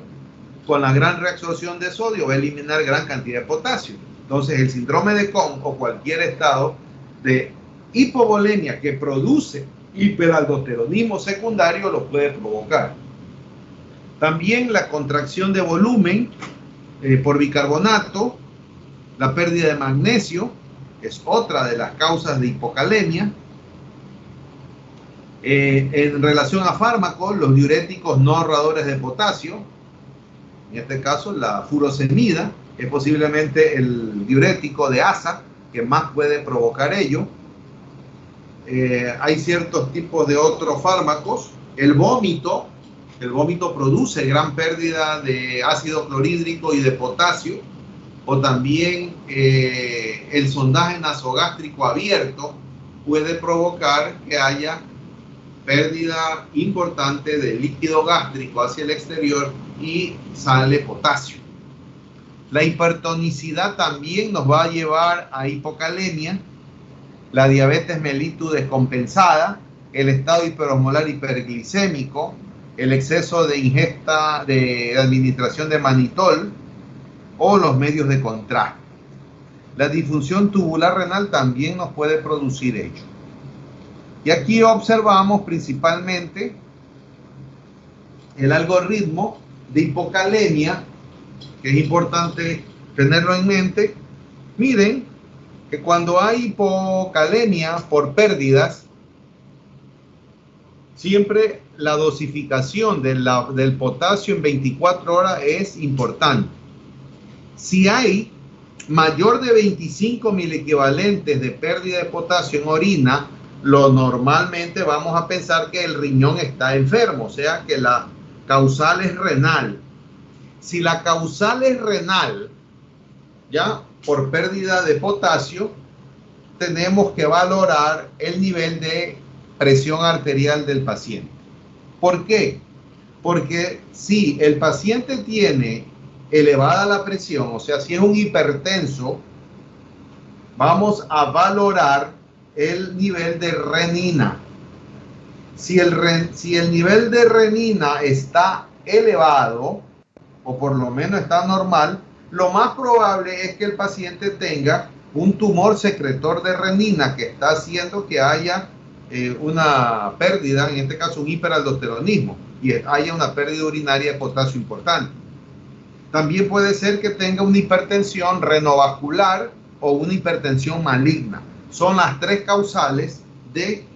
con la gran reabsorción de sodio va a eliminar gran cantidad de potasio. Entonces, el síndrome de Cohn o cualquier estado de hipovolemia que produce hiperaldosteronismo secundario lo puede provocar. También la contracción de volumen por bicarbonato, la pérdida de magnesio es otra de las causas de hipocalemia. En relación a fármacos, los diuréticos no ahorradores de potasio, en este caso la furosemida, es posiblemente el diurético de asa que más puede provocar ello. Hay ciertos tipos de otros fármacos. El vómito produce gran pérdida de ácido clorhídrico y de potasio, o también el sondaje nasogástrico abierto puede provocar que haya pérdida importante de líquido gástrico hacia el exterior y sale potasio. La hipertonicidad también nos va a llevar a hipocalemia, la diabetes mellitus descompensada, el estado hiperosmolar hiperglicémico, el exceso de ingesta, de administración de manitol o los medios de contraste. La disfunción tubular renal también nos puede producir ello. Y aquí observamos principalmente el algoritmo de hipocalemia, que es importante tenerlo en mente. Miren que cuando hay hipocalemia por pérdidas, siempre la dosificación del potasio en 24 horas es importante. Si hay mayor de 25 miliequivalentes de pérdida de potasio en orina, lo normalmente vamos a pensar que el riñón está enfermo, o sea que la causal es renal. Si la causal es renal, ya por pérdida de potasio, tenemos que valorar el nivel de presión arterial del paciente. ¿Por qué? Porque si el paciente tiene elevada la presión, o sea, si es un hipertenso, vamos a valorar el nivel de renina. Si el nivel de renina está elevado, o por lo menos está normal, lo más probable es que el paciente tenga un tumor secretor de renina que está haciendo que haya una pérdida, en este caso un hiperaldosteronismo, y haya una pérdida urinaria de potasio importante. También puede ser que tenga una hipertensión renovascular o una hipertensión maligna. Son las tres causales de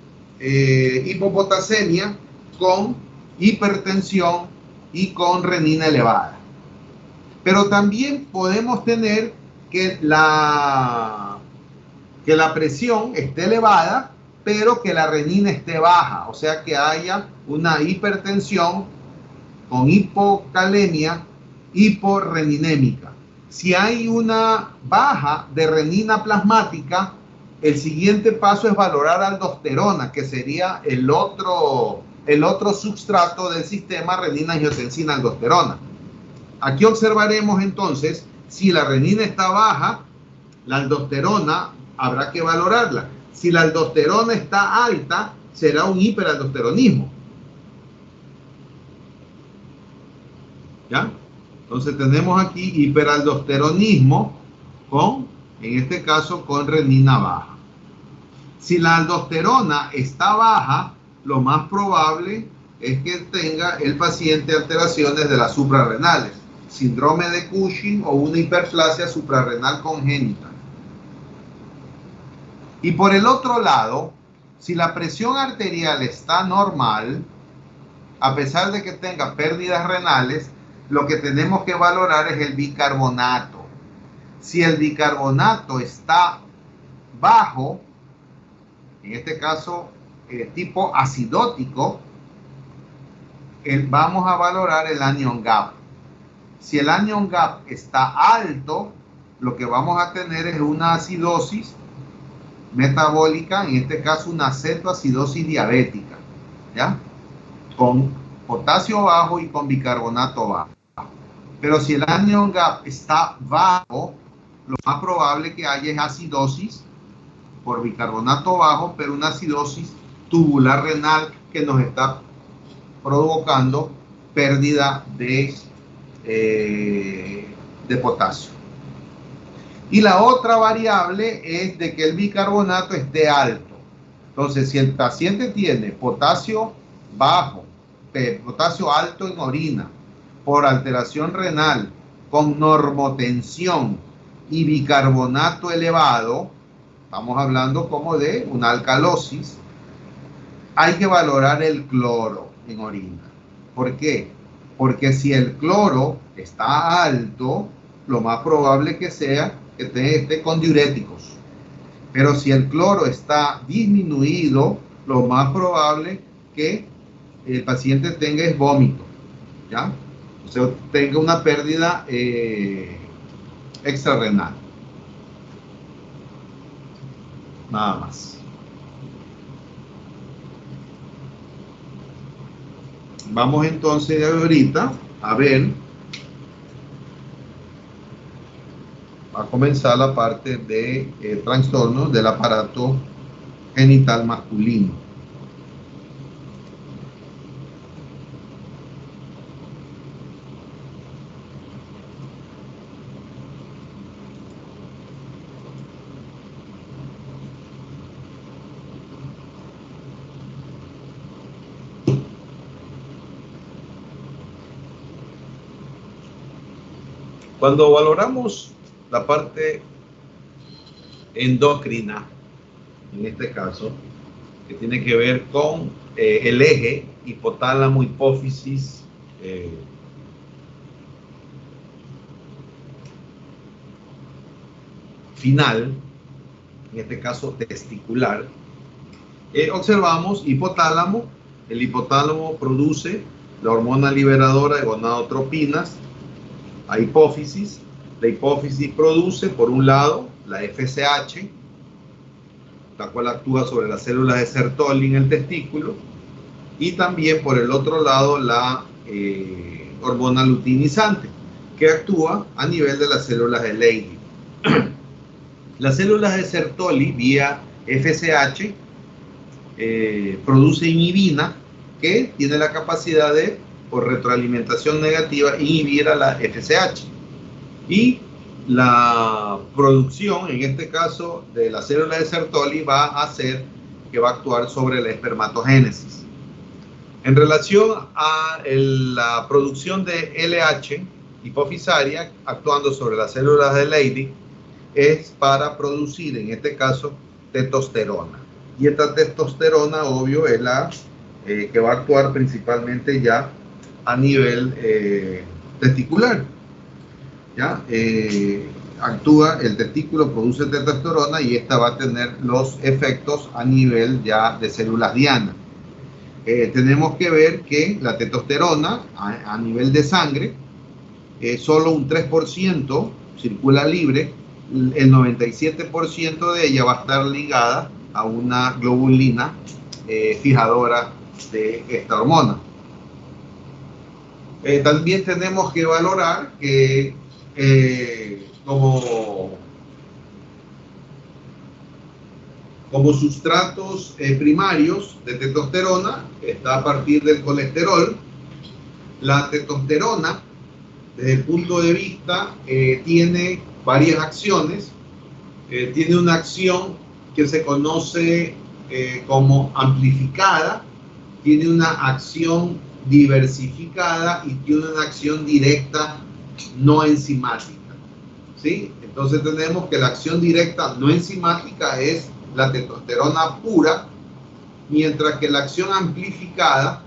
hipopotasemia con hipertensión y con renina elevada. Pero también podemos tener que la presión esté elevada, pero que la renina esté baja, o sea que haya una hipertensión con hipocalemia hiporreninémica. Si hay una baja de renina plasmática, el siguiente paso es valorar aldosterona, que sería el otro substrato del sistema renina-angiotensina-aldosterona. Aquí observaremos entonces, si la renina está baja, la aldosterona habrá que valorarla. Si la aldosterona está alta, será un hiperaldosteronismo. ¿Ya? Entonces tenemos aquí hiperaldosteronismo en este caso, con renina baja. Si la aldosterona está baja, lo más probable es que tenga el paciente alteraciones de las suprarrenales, síndrome de Cushing o una hiperplasia suprarrenal congénita. Y por el otro lado, si la presión arterial está normal, a pesar de que tenga pérdidas renales, lo que tenemos que valorar es el bicarbonato. Si el bicarbonato está bajo, en este caso tipo acidótico, vamos a valorar el anion gap. Si el anion gap está alto, lo que vamos a tener es una acidosis metabólica, en este caso una cetoacidosis diabética, ¿ya? Con potasio bajo y con bicarbonato bajo. Pero si el anion gap está bajo, lo más probable que haya es acidosis por bicarbonato bajo, pero una acidosis tubular renal que nos está provocando pérdida de potasio. Y la otra variable es de que el bicarbonato esté alto. Entonces, si el paciente tiene potasio bajo, potasio alto en orina, por alteración renal, con normotensión y bicarbonato elevado, estamos hablando como de una alcalosis, hay que valorar el cloro en orina. ¿Por qué? Porque si el cloro está alto, lo más probable que sea que esté con diuréticos. Pero si el cloro está disminuido, lo más probable que el paciente tenga es vómito, ¿ya? O sea, tenga una pérdida extrarrenal. Nada más. Vamos entonces ahorita a ver. Va a comenzar la parte de trastornos del aparato genital masculino. Cuando valoramos la parte endocrina, en este caso, que tiene que ver con el eje hipotálamo, hipófisis, final, en este caso testicular, observamos hipotálamo. El hipotálamo produce la hormona liberadora de gonadotropinas a hipófisis. La hipófisis produce, por un lado, la FSH, la cual actúa sobre las células de Sertoli en el testículo, y también por el otro lado la hormona luteinizante, que actúa a nivel de las células de Leydig. Las células de Sertoli, vía FSH, produce inhibina, que tiene la capacidad de, por retroalimentación negativa, inhibir a la FSH. Y la producción, en este caso, de la célula de Sertoli va a hacer que va a actuar sobre la espermatogénesis. En relación a la producción de LH hipofisaria, actuando sobre las células de Leydig, es para producir, en este caso, testosterona. Y esta testosterona, obvio, es la que va a actuar principalmente ya a nivel testicular. ¿Ya? Actúa, el testículo produce testosterona y esta va a tener los efectos a nivel ya de células diana. Tenemos que ver que la testosterona a nivel de sangre, solo un 3% circula libre, el 97% de ella va a estar ligada a una globulina fijadora de esta hormona. También tenemos que valorar que como sustratos primarios de testosterona está a partir del colesterol. La testosterona, desde el punto de vista, tiene varias acciones. Tiene una acción que se conoce como amplificada, tiene una acción diversificada y tiene una acción directa no enzimática, ¿sí? Entonces tenemos que la acción directa no enzimática es la testosterona pura, mientras que la acción amplificada,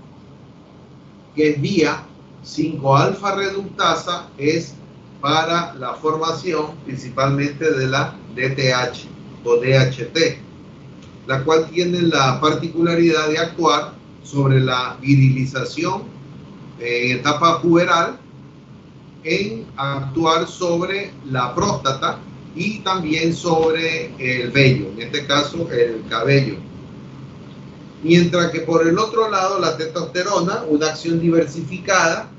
que es vía 5-alfa reductasa, es para la formación principalmente de la DTH o DHT, la cual tiene la particularidad de actuar sobre la virilización en etapa puberal, en actuar sobre la próstata y también sobre el vello, en este caso el cabello. Mientras que por el otro lado la testosterona, una acción diversificada,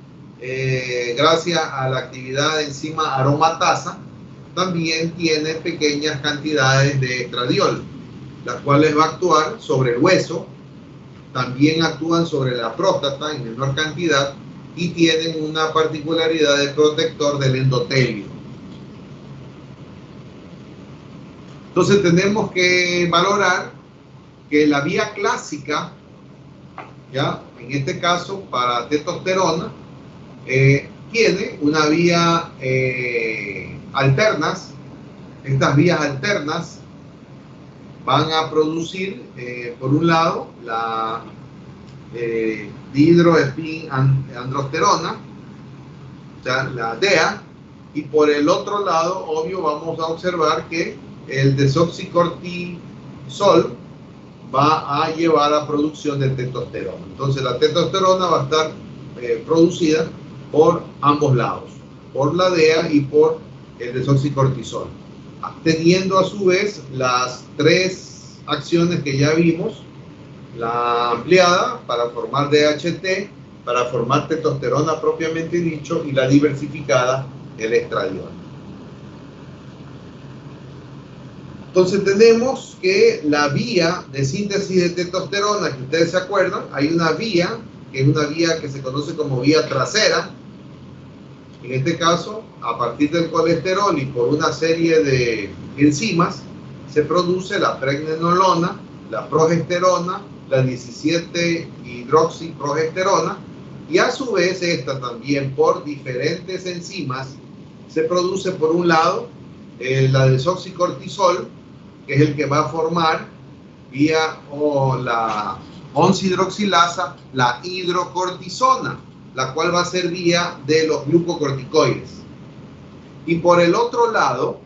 gracias a la actividad de enzima aromatasa, también tiene pequeñas cantidades de estradiol, las cuales va a actuar sobre el hueso, también actúan sobre la próstata en menor cantidad y tienen una particularidad de protector del endotelio. Entonces tenemos que valorar que la vía clásica, ya en este caso para testosterona, tiene una vía alternas. Estas vías alternas van a producir, por un lado, la dihidroespinandrosterona, o sea, la DEA, y por el otro lado, obvio, vamos a observar que el desoxicortisol va a llevar a producción de testosterona. Entonces, la testosterona va a estar producida por ambos lados, por la DEA y por el desoxicortisol, teniendo a su vez las tres acciones que ya vimos: la ampliada para formar DHT, para formar testosterona propiamente dicho, y la diversificada, el estradiol. Entonces tenemos que la vía de síntesis de testosterona, que ustedes se acuerdan, hay una vía que es una vía que se conoce como vía trasera. En este caso, a partir del colesterol y por una serie de enzimas, se produce la pregnenolona, la progesterona, la 17-hidroxiprogesterona, y a su vez esta también por diferentes enzimas se produce por un lado la desoxicortisol, que es el que va a formar vía la 11-hidroxilasa, la hidrocortisona, la cual va a ser vía de los glucocorticoides. Y por el otro lado,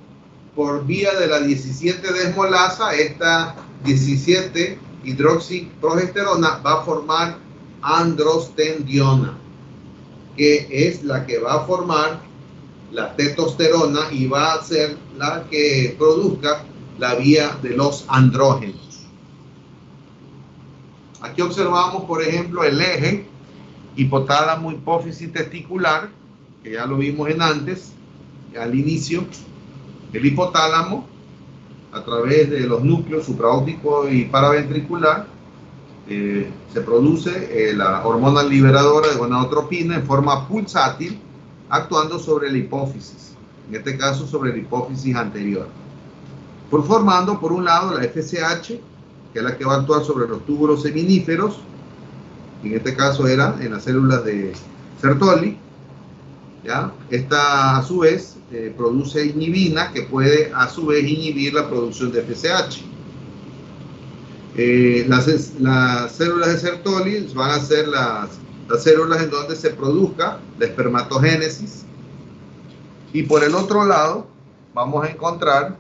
por vía de la 17-desmolasa, esta 17-hidroxiprogesterona va a formar androstendiona, que es la que va a formar la testosterona y va a ser la que produzca la vía de los andrógenos. Aquí observamos, por ejemplo, el eje hipotálamo, hipófisis testicular, que ya lo vimos antes, al inicio. El hipotálamo, a través de los núcleos supraóptico y paraventricular, se produce la hormona liberadora de gonadotropina en forma pulsátil, actuando sobre la hipófisis, en este caso sobre la hipófisis anterior, formando por un lado la FSH, que es la que va a actuar sobre los túbulos seminíferos, en este caso era en las células de Sertoli, ¿ya? Esta a su vez produce inhibina, que puede a su vez inhibir la producción de FSH. Las células de Sertoli van a ser las células en donde se produzca la espermatogénesis. Y por el otro lado vamos a encontrar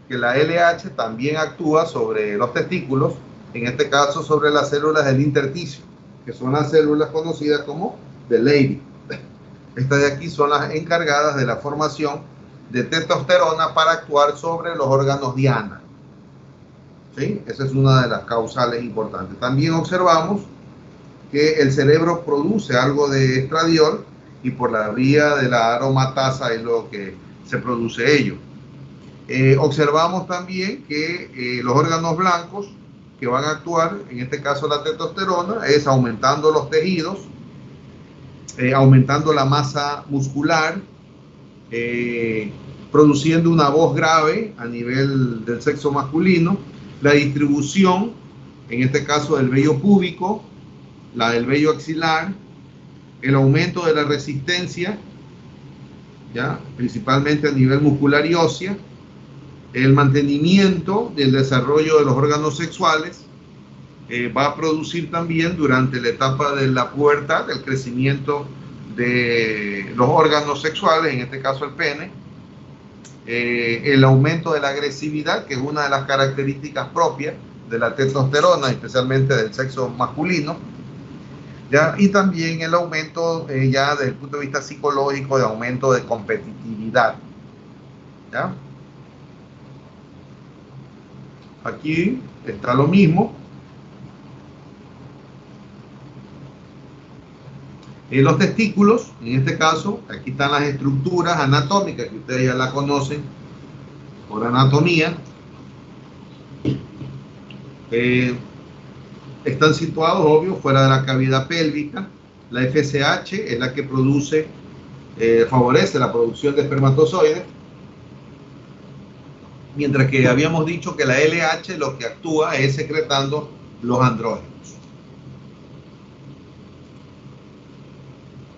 que la LH también actúa sobre los testículos, en este caso sobre las células del intersticio, que son las células conocidas como de Leydig. Estas de aquí son las encargadas de la formación de testosterona para actuar sobre los órganos diana. ¿Sí? Esa es una de las causales importantes. También observamos que el cerebro produce algo de estradiol y por la vía de la aromatasa es lo que se produce ello. Observamos también que los órganos blancos que van a actuar, en este caso la testosterona, es aumentando los tejidos, aumentando la masa muscular, produciendo una voz grave a nivel del sexo masculino, la distribución, en este caso del vello púbico, la del vello axilar, el aumento de la resistencia, ¿ya? Principalmente a nivel muscular y ósea, el mantenimiento del desarrollo de los órganos sexuales, va a producir también durante la etapa de la pubertad el crecimiento de los órganos sexuales, en este caso el pene, el aumento de la agresividad, que es una de las características propias de la testosterona, especialmente del sexo masculino, ¿ya? Y también el aumento, ya desde el punto de vista psicológico, de aumento de competitividad, ¿ya? Aquí está lo mismo. En los testículos, en este caso, aquí están las estructuras anatómicas que ustedes ya la conocen por anatomía. Están situados, obvio, fuera de la cavidad pélvica. La FSH es la que produce, favorece la producción de espermatozoides, mientras que habíamos dicho que la LH lo que actúa es secretando los andrógenos.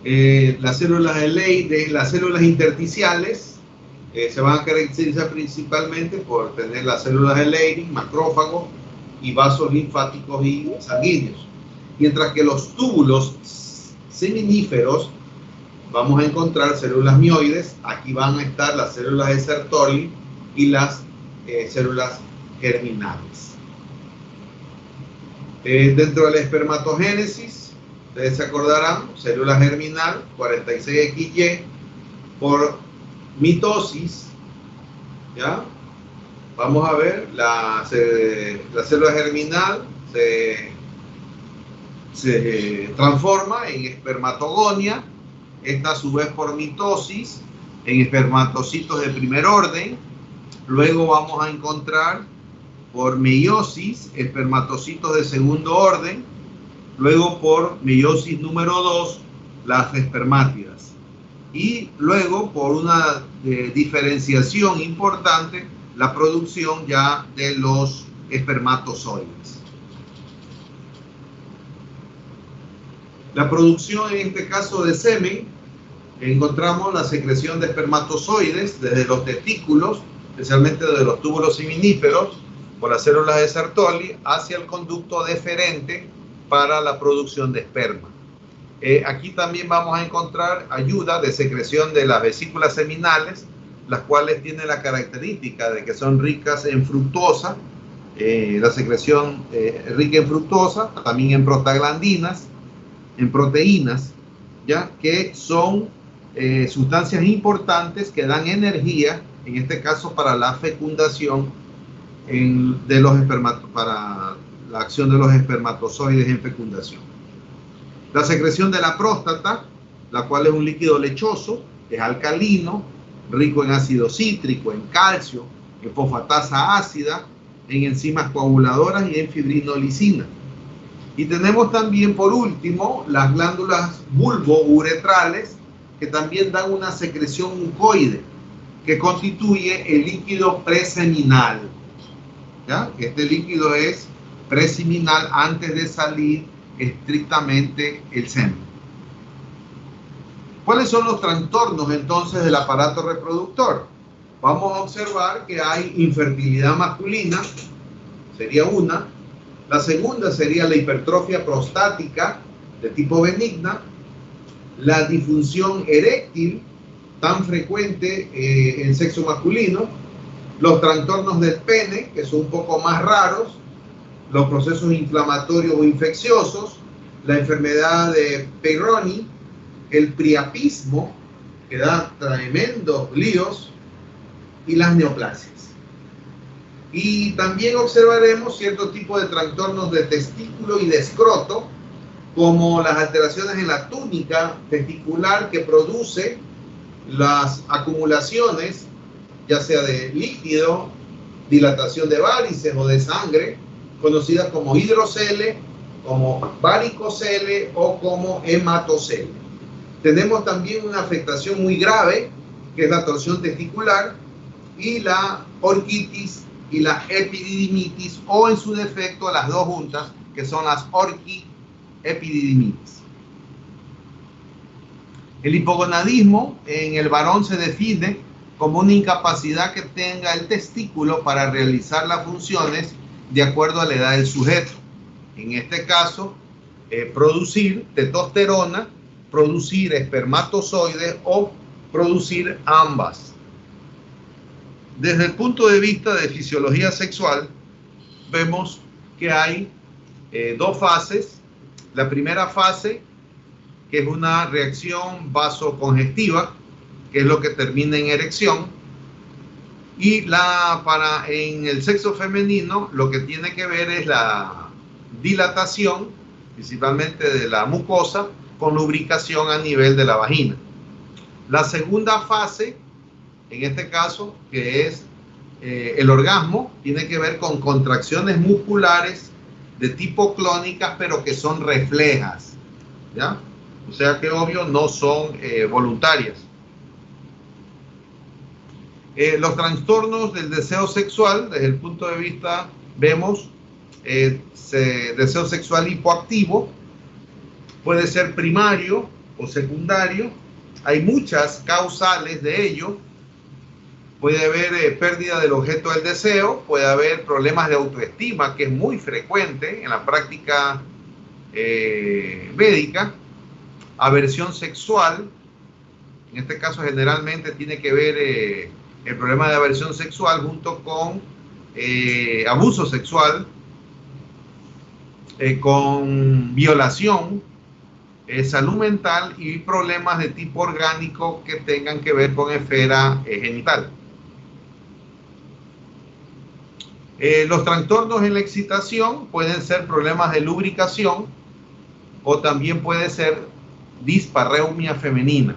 Las células de Leydig, las células intersticiales, se van a caracterizar principalmente por tener las células de Leydig, macrófagos y vasos linfáticos y sanguíneos. Mientras que los túbulos seminíferos vamos a encontrar células mioides. Aquí van a estar las células de Sertoli y las células germinales. Dentro de la espermatogénesis, ustedes se acordarán, célula germinal 46XY por mitosis, ¿ya? Vamos a ver, la célula germinal se transforma en espermatogonia, esta a su vez por mitosis en espermatocitos de primer orden. Luego vamos a encontrar por meiosis espermatocitos de segundo orden. Luego por meiosis número 2 las espermátidas. Y luego por una diferenciación importante la producción ya de los espermatozoides. La producción en este caso de semen encontramos la secreción de espermatozoides desde los testículos, especialmente de los túbulos seminíferos, por las células de Sertoli, hacia el conducto deferente para la producción de esperma. Aquí también vamos a encontrar ayuda de secreción de las vesículas seminales, las cuales tienen la característica de que son ricas en fructosa, la secreción rica en fructosa, también en prostaglandinas, en proteínas, ya que son sustancias importantes que dan energía, en este caso para la fecundación para la acción de los espermatozoides en fecundación. La secreción de la próstata, la cual es un líquido lechoso, es alcalino, rico en ácido cítrico, en calcio, en fosfatasa ácida, en enzimas coaguladoras y en fibrinolicina. Y tenemos también, por último, las glándulas bulbouretrales, que también dan una secreción mucoide, que constituye el líquido preseminal. ¿Ya? Este líquido es preseminal antes de salir estrictamente el semen. ¿Cuáles son los trastornos entonces del aparato reproductor? Vamos a observar que hay infertilidad masculina, sería una. La segunda sería la hipertrofia prostática de tipo benigna, la disfunción eréctil tan frecuente en sexo masculino, los trastornos del pene, que son un poco más raros, los procesos inflamatorios o infecciosos, la enfermedad de Peyronie, el priapismo, que da tremendos líos, y las neoplasias. Y también observaremos cierto tipo de trastornos de testículo y de escroto, como las alteraciones en la túnica testicular que produce las acumulaciones, ya sea de líquido, dilatación de varices o de sangre, conocidas como hidrocele, como varicocele o como hematocele. Tenemos también una afectación muy grave, que es la torsión testicular, y la orquitis y la epididimitis, o en su defecto las dos juntas, que son las orquiepididimitis. El hipogonadismo en el varón se define como una incapacidad que tenga el testículo para realizar las funciones de acuerdo a la edad del sujeto. En este caso, producir testosterona, producir espermatozoides o producir ambas. Desde el punto de vista de fisiología sexual, vemos que hay dos fases. La primera fase, que es una reacción vasocongestiva, que es lo que termina en erección. Y en el sexo femenino, lo que tiene que ver es la dilatación, principalmente de la mucosa, con lubricación a nivel de la vagina. La segunda fase, en este caso, que es el orgasmo, tiene que ver con contracciones musculares de tipo clónicas, pero que son reflejas, ¿ya? O sea que obvio no son voluntarias. Los trastornos del deseo sexual, desde el punto de vista, vemos deseo sexual hipoactivo, puede ser primario o secundario. Hay muchas causales de ello. Puede haber pérdida del objeto del deseo, puede haber problemas de autoestima, que es muy frecuente en la práctica médica, aversión sexual. En este caso generalmente tiene que ver el problema de aversión sexual junto con abuso sexual, con violación, salud mental y problemas de tipo orgánico que tengan que ver con esfera genital. Los trastornos en la excitación pueden ser problemas de lubricación o también puede ser dispareunia femenina.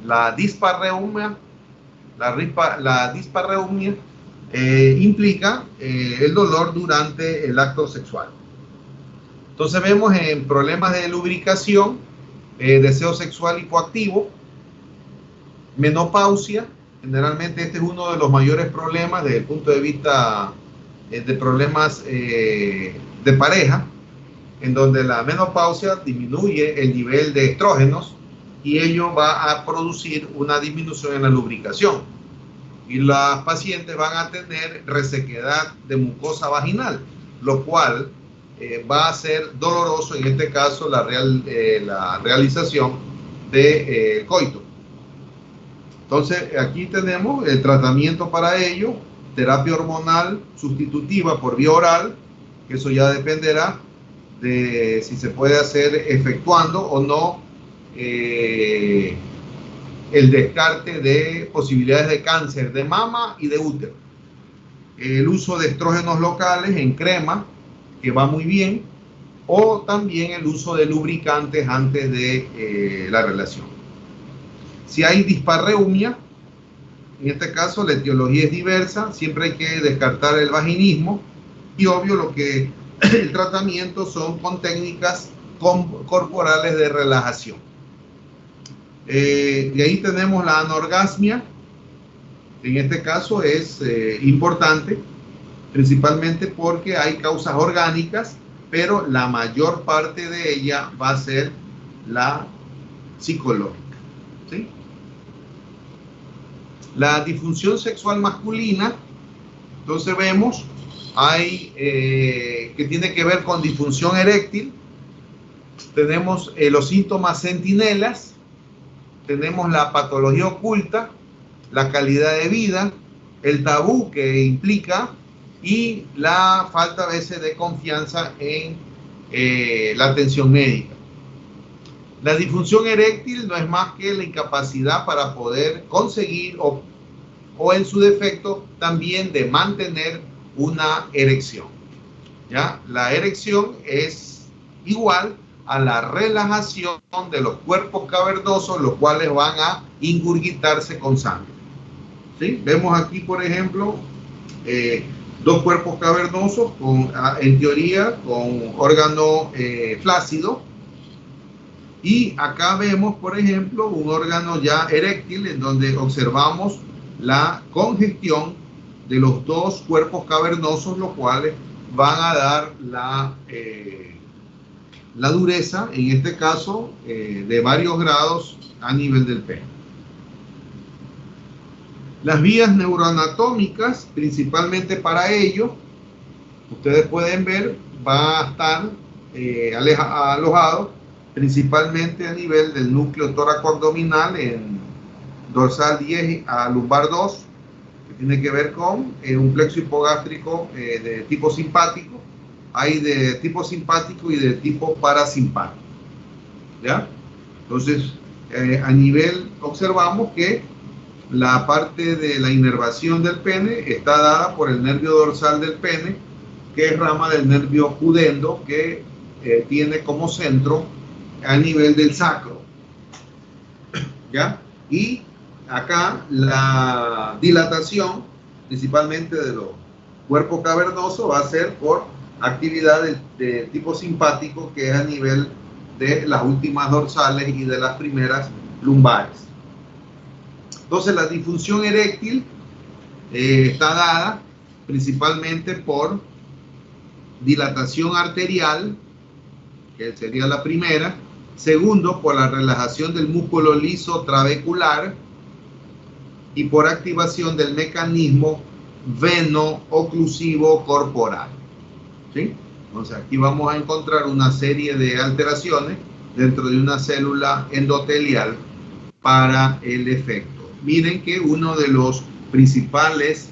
La dispareunia implica el dolor durante el acto sexual. Entonces vemos en problemas de lubricación, deseo sexual hipoactivo, menopausia. Generalmente este es uno de los mayores problemas desde el punto de vista de problemas de pareja, en donde la menopausia disminuye el nivel de estrógenos y ello va a producir una disminución en la lubricación. Y las pacientes van a tener resequedad de mucosa vaginal, lo cual va a ser doloroso, en este caso, la realización de coito. Entonces, aquí tenemos el tratamiento para ello, terapia hormonal sustitutiva por vía oral, que eso ya dependerá de si se puede hacer efectuando o no el descarte de posibilidades de cáncer de mama y de útero. El uso de estrógenos locales en crema, que va muy bien, o también el uso de lubricantes antes de la relación. Si hay disparreumia, en este caso la etiología es diversa, siempre hay que descartar el vaginismo y obvio el tratamiento son con técnicas corporales de relajación. De ahí tenemos la anorgasmia, en este caso es importante, principalmente porque hay causas orgánicas, pero la mayor parte de ella va a ser la psicológica, ¿sí? La disfunción sexual masculina, entonces vemos, hay que tiene que ver con disfunción eréctil, tenemos los síntomas centinelas, tenemos la patología oculta, la calidad de vida, el tabú que implica y la falta a veces de confianza en la atención médica. La disfunción eréctil no es más que la incapacidad para poder conseguir o en su defecto también de mantener una erección. ¿Ya? La erección es igual a la relajación de los cuerpos cavernosos, los cuales van a ingurgitarse con sangre. ¿Sí? Vemos aquí, por ejemplo, dos cuerpos cavernosos en teoría con órgano flácido, y acá vemos, por ejemplo, un órgano ya eréctil en donde observamos la congestión de los dos cuerpos cavernosos, los cuales van a dar la dureza, en este caso, de varios grados a nivel del pene. Las vías neuroanatómicas, principalmente para ello, ustedes pueden ver, va a estar alojado principalmente a nivel del núcleo tóraco-abdominal, en dorsal 10 a lumbar 2, que tiene que ver con un plexo hipogástrico de tipo simpático. Hay de tipo simpático y de tipo parasimpático. ¿Ya? Entonces, a nivel, observamos que la parte de la inervación del pene está dada por el nervio dorsal del pene, que es rama del nervio pudendo, que tiene como centro a nivel del sacro. ¿Ya? Y acá la dilatación, principalmente de los cuerpos cavernosos, va a ser por actividad de tipo simpático, que es a nivel de las últimas dorsales y de las primeras lumbares. Entonces, la disfunción eréctil está dada principalmente por dilatación arterial, que sería la primera. Segundo, por la relajación del músculo liso trabecular y por activación del mecanismo veno-oclusivo corporal. ¿Sí? Entonces, aquí vamos a encontrar una serie de alteraciones dentro de una célula endotelial para el efecto. Miren que uno de los principales,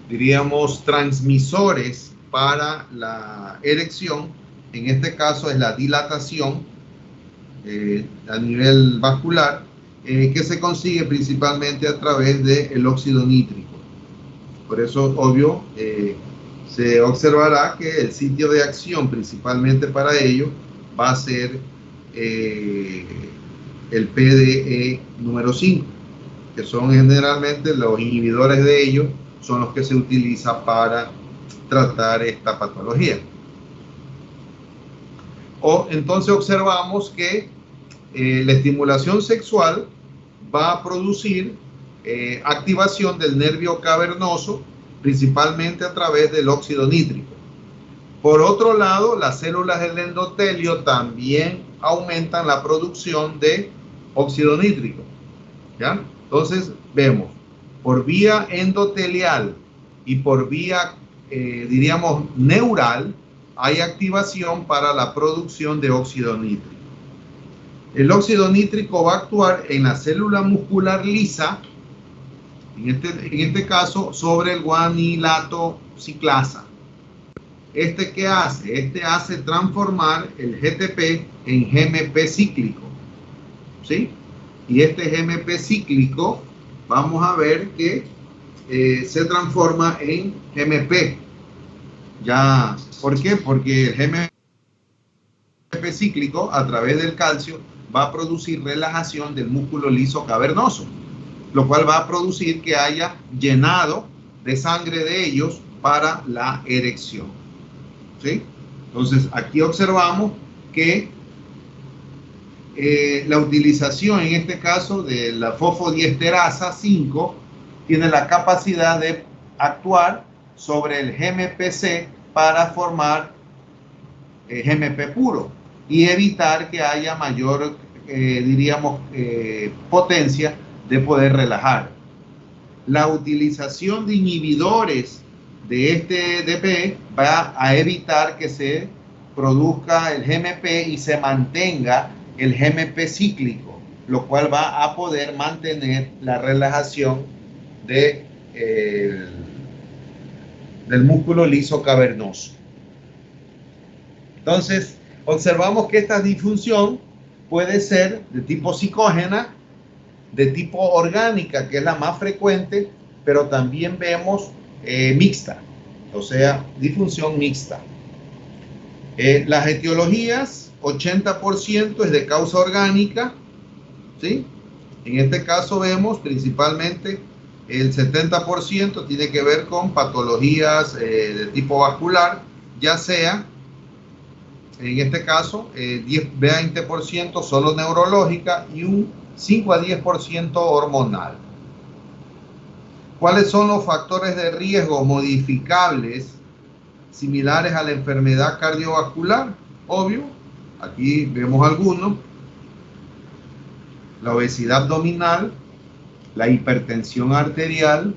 diríamos, transmisores para la erección, en este caso es la dilatación a nivel vascular, que se consigue principalmente a través del óxido nítrico. Por eso, obvio, se observará que el sitio de acción principalmente para ello va a ser el PDE número 5, que son generalmente los inhibidores de ello, son los que se utilizan para tratar esta patología. Entonces observamos que la estimulación sexual va a producir activación del nervio cavernoso, principalmente a través del óxido nítrico. Por otro lado, las células del endotelio también aumentan la producción de óxido nítrico, ¿ya? Entonces vemos, por vía endotelial y por vía, diríamos, neural, hay activación para la producción de óxido nítrico. El óxido nítrico va a actuar en la célula muscular lisa, en este caso, sobre el guanilato ciclasa. ¿Qué hace? Este hace transformar el GTP en GMP cíclico, ¿sí? Y este GMP cíclico, vamos a ver que se transforma en GMP. Ya, ¿por qué? Porque el GMP cíclico, a través del calcio, va a producir relajación del músculo liso cavernoso, lo cual va a producir que haya llenado de sangre de ellos para la erección, ¿sí? Entonces, aquí observamos que la utilización, en este caso, de la fosfodiesterasa 5 tiene la capacidad de actuar sobre el GMPC para formar GMP puro y evitar que haya mayor, diríamos, potencia de poder relajar. La utilización de inhibidores de este DP va a evitar que se produzca el GMP y se mantenga el GMP cíclico, lo cual va a poder mantener la relajación del músculo liso cavernoso. Entonces, observamos que esta disfunción puede ser de tipo psicógena, de tipo orgánica, que es la más frecuente, pero también vemos mixta, o sea, disfunción mixta. Las etiologías, 80% es de causa orgánica, ¿sí? En este caso vemos principalmente el 70% tiene que ver con patologías de tipo vascular, ya sea, en este caso, 10-20% solo neurológica y un 5 a 10% hormonal. ¿Cuáles son los factores de riesgo modificables similares a la enfermedad cardiovascular? Obvio, aquí vemos algunos: la obesidad abdominal, la hipertensión arterial,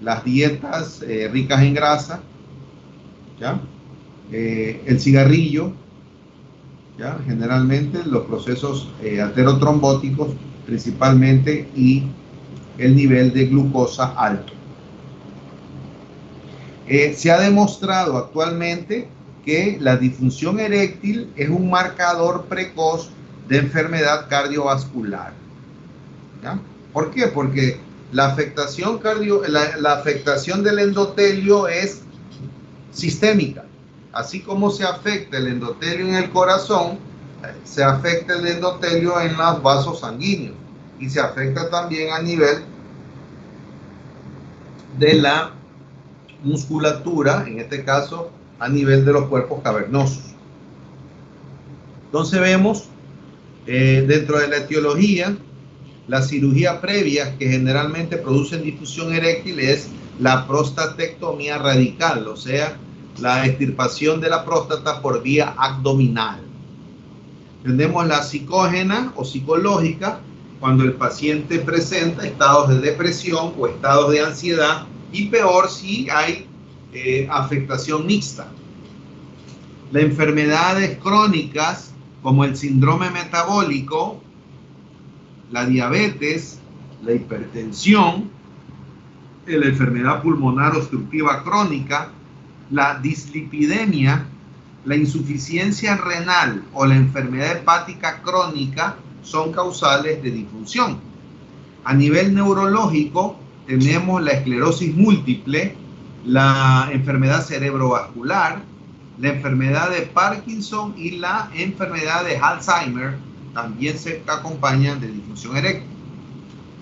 las dietas ricas en grasa, ¿ya? El cigarrillo, ¿ya? Generalmente los procesos aterotrombóticos principalmente, y el nivel de glucosa alto. Se ha demostrado actualmente que la disfunción eréctil es un marcador precoz de enfermedad cardiovascular, ¿ya? ¿Por qué? Porque la afectación del endotelio es sistémica. Así como se afecta el endotelio en el corazón, se afecta el endotelio en los vasos sanguíneos y se afecta también a nivel de la musculatura, en este caso a nivel de los cuerpos cavernosos. Entonces vemos dentro de la etiología, la cirugía previa que generalmente producen disfunción eréctil es la prostatectomía radical, o sea, la extirpación de la próstata por vía abdominal. Tenemos la psicógena o psicológica, cuando el paciente presenta estados de depresión o estados de ansiedad, y peor si hay afectación mixta. Las enfermedades crónicas como el síndrome metabólico, la diabetes, la hipertensión, la enfermedad pulmonar obstructiva crónica, la dislipidemia, la insuficiencia renal o la enfermedad hepática crónica son causales de disfunción. A nivel neurológico tenemos la esclerosis múltiple, la enfermedad cerebrovascular, la enfermedad de Parkinson y la enfermedad de Alzheimer también se acompañan de disfunción eréctil.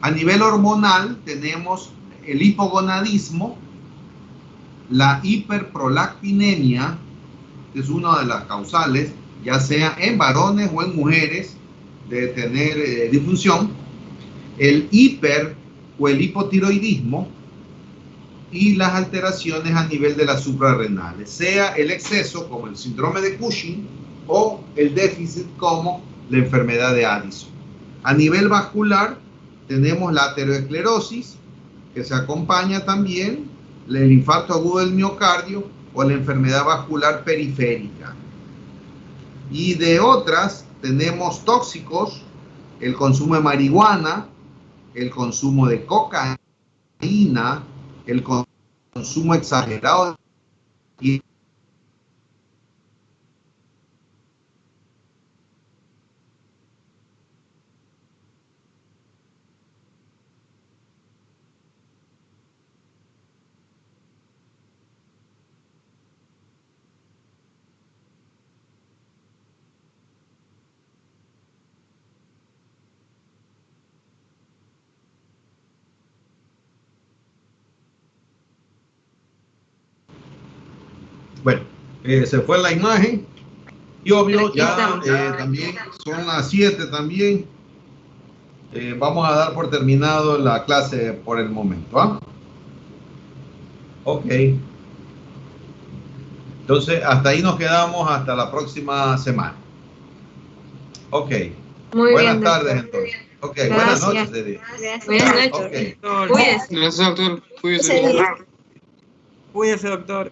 A nivel hormonal tenemos el hipogonadismo, la hiperprolactinemia, que es una de las causales, ya sea en varones o en mujeres, de tener disfunción, el hiper o el hipotiroidismo y las alteraciones a nivel de las suprarrenales, sea el exceso como el síndrome de Cushing o el déficit como la enfermedad de Addison. A nivel vascular, tenemos la ateroesclerosis, que se acompaña también el infarto agudo del miocardio o la enfermedad vascular periférica. Y de otras, tenemos tóxicos, el consumo de marihuana, el consumo de cocaína, el consumo exagerado y bueno, se fue la imagen y obvio ya también son las 7 también. Vamos a dar por terminado la clase por el momento. ¿Ah? Ok. Entonces, hasta ahí nos quedamos hasta la próxima semana. Ok. Muy buenas bien, tardes, doctor. entonces. Ok, Gracias. buenas noches, Eddie. Buenas noches. Okay. Cuídese. Gracias, doctor. Cuídese. Cuídese, doctor.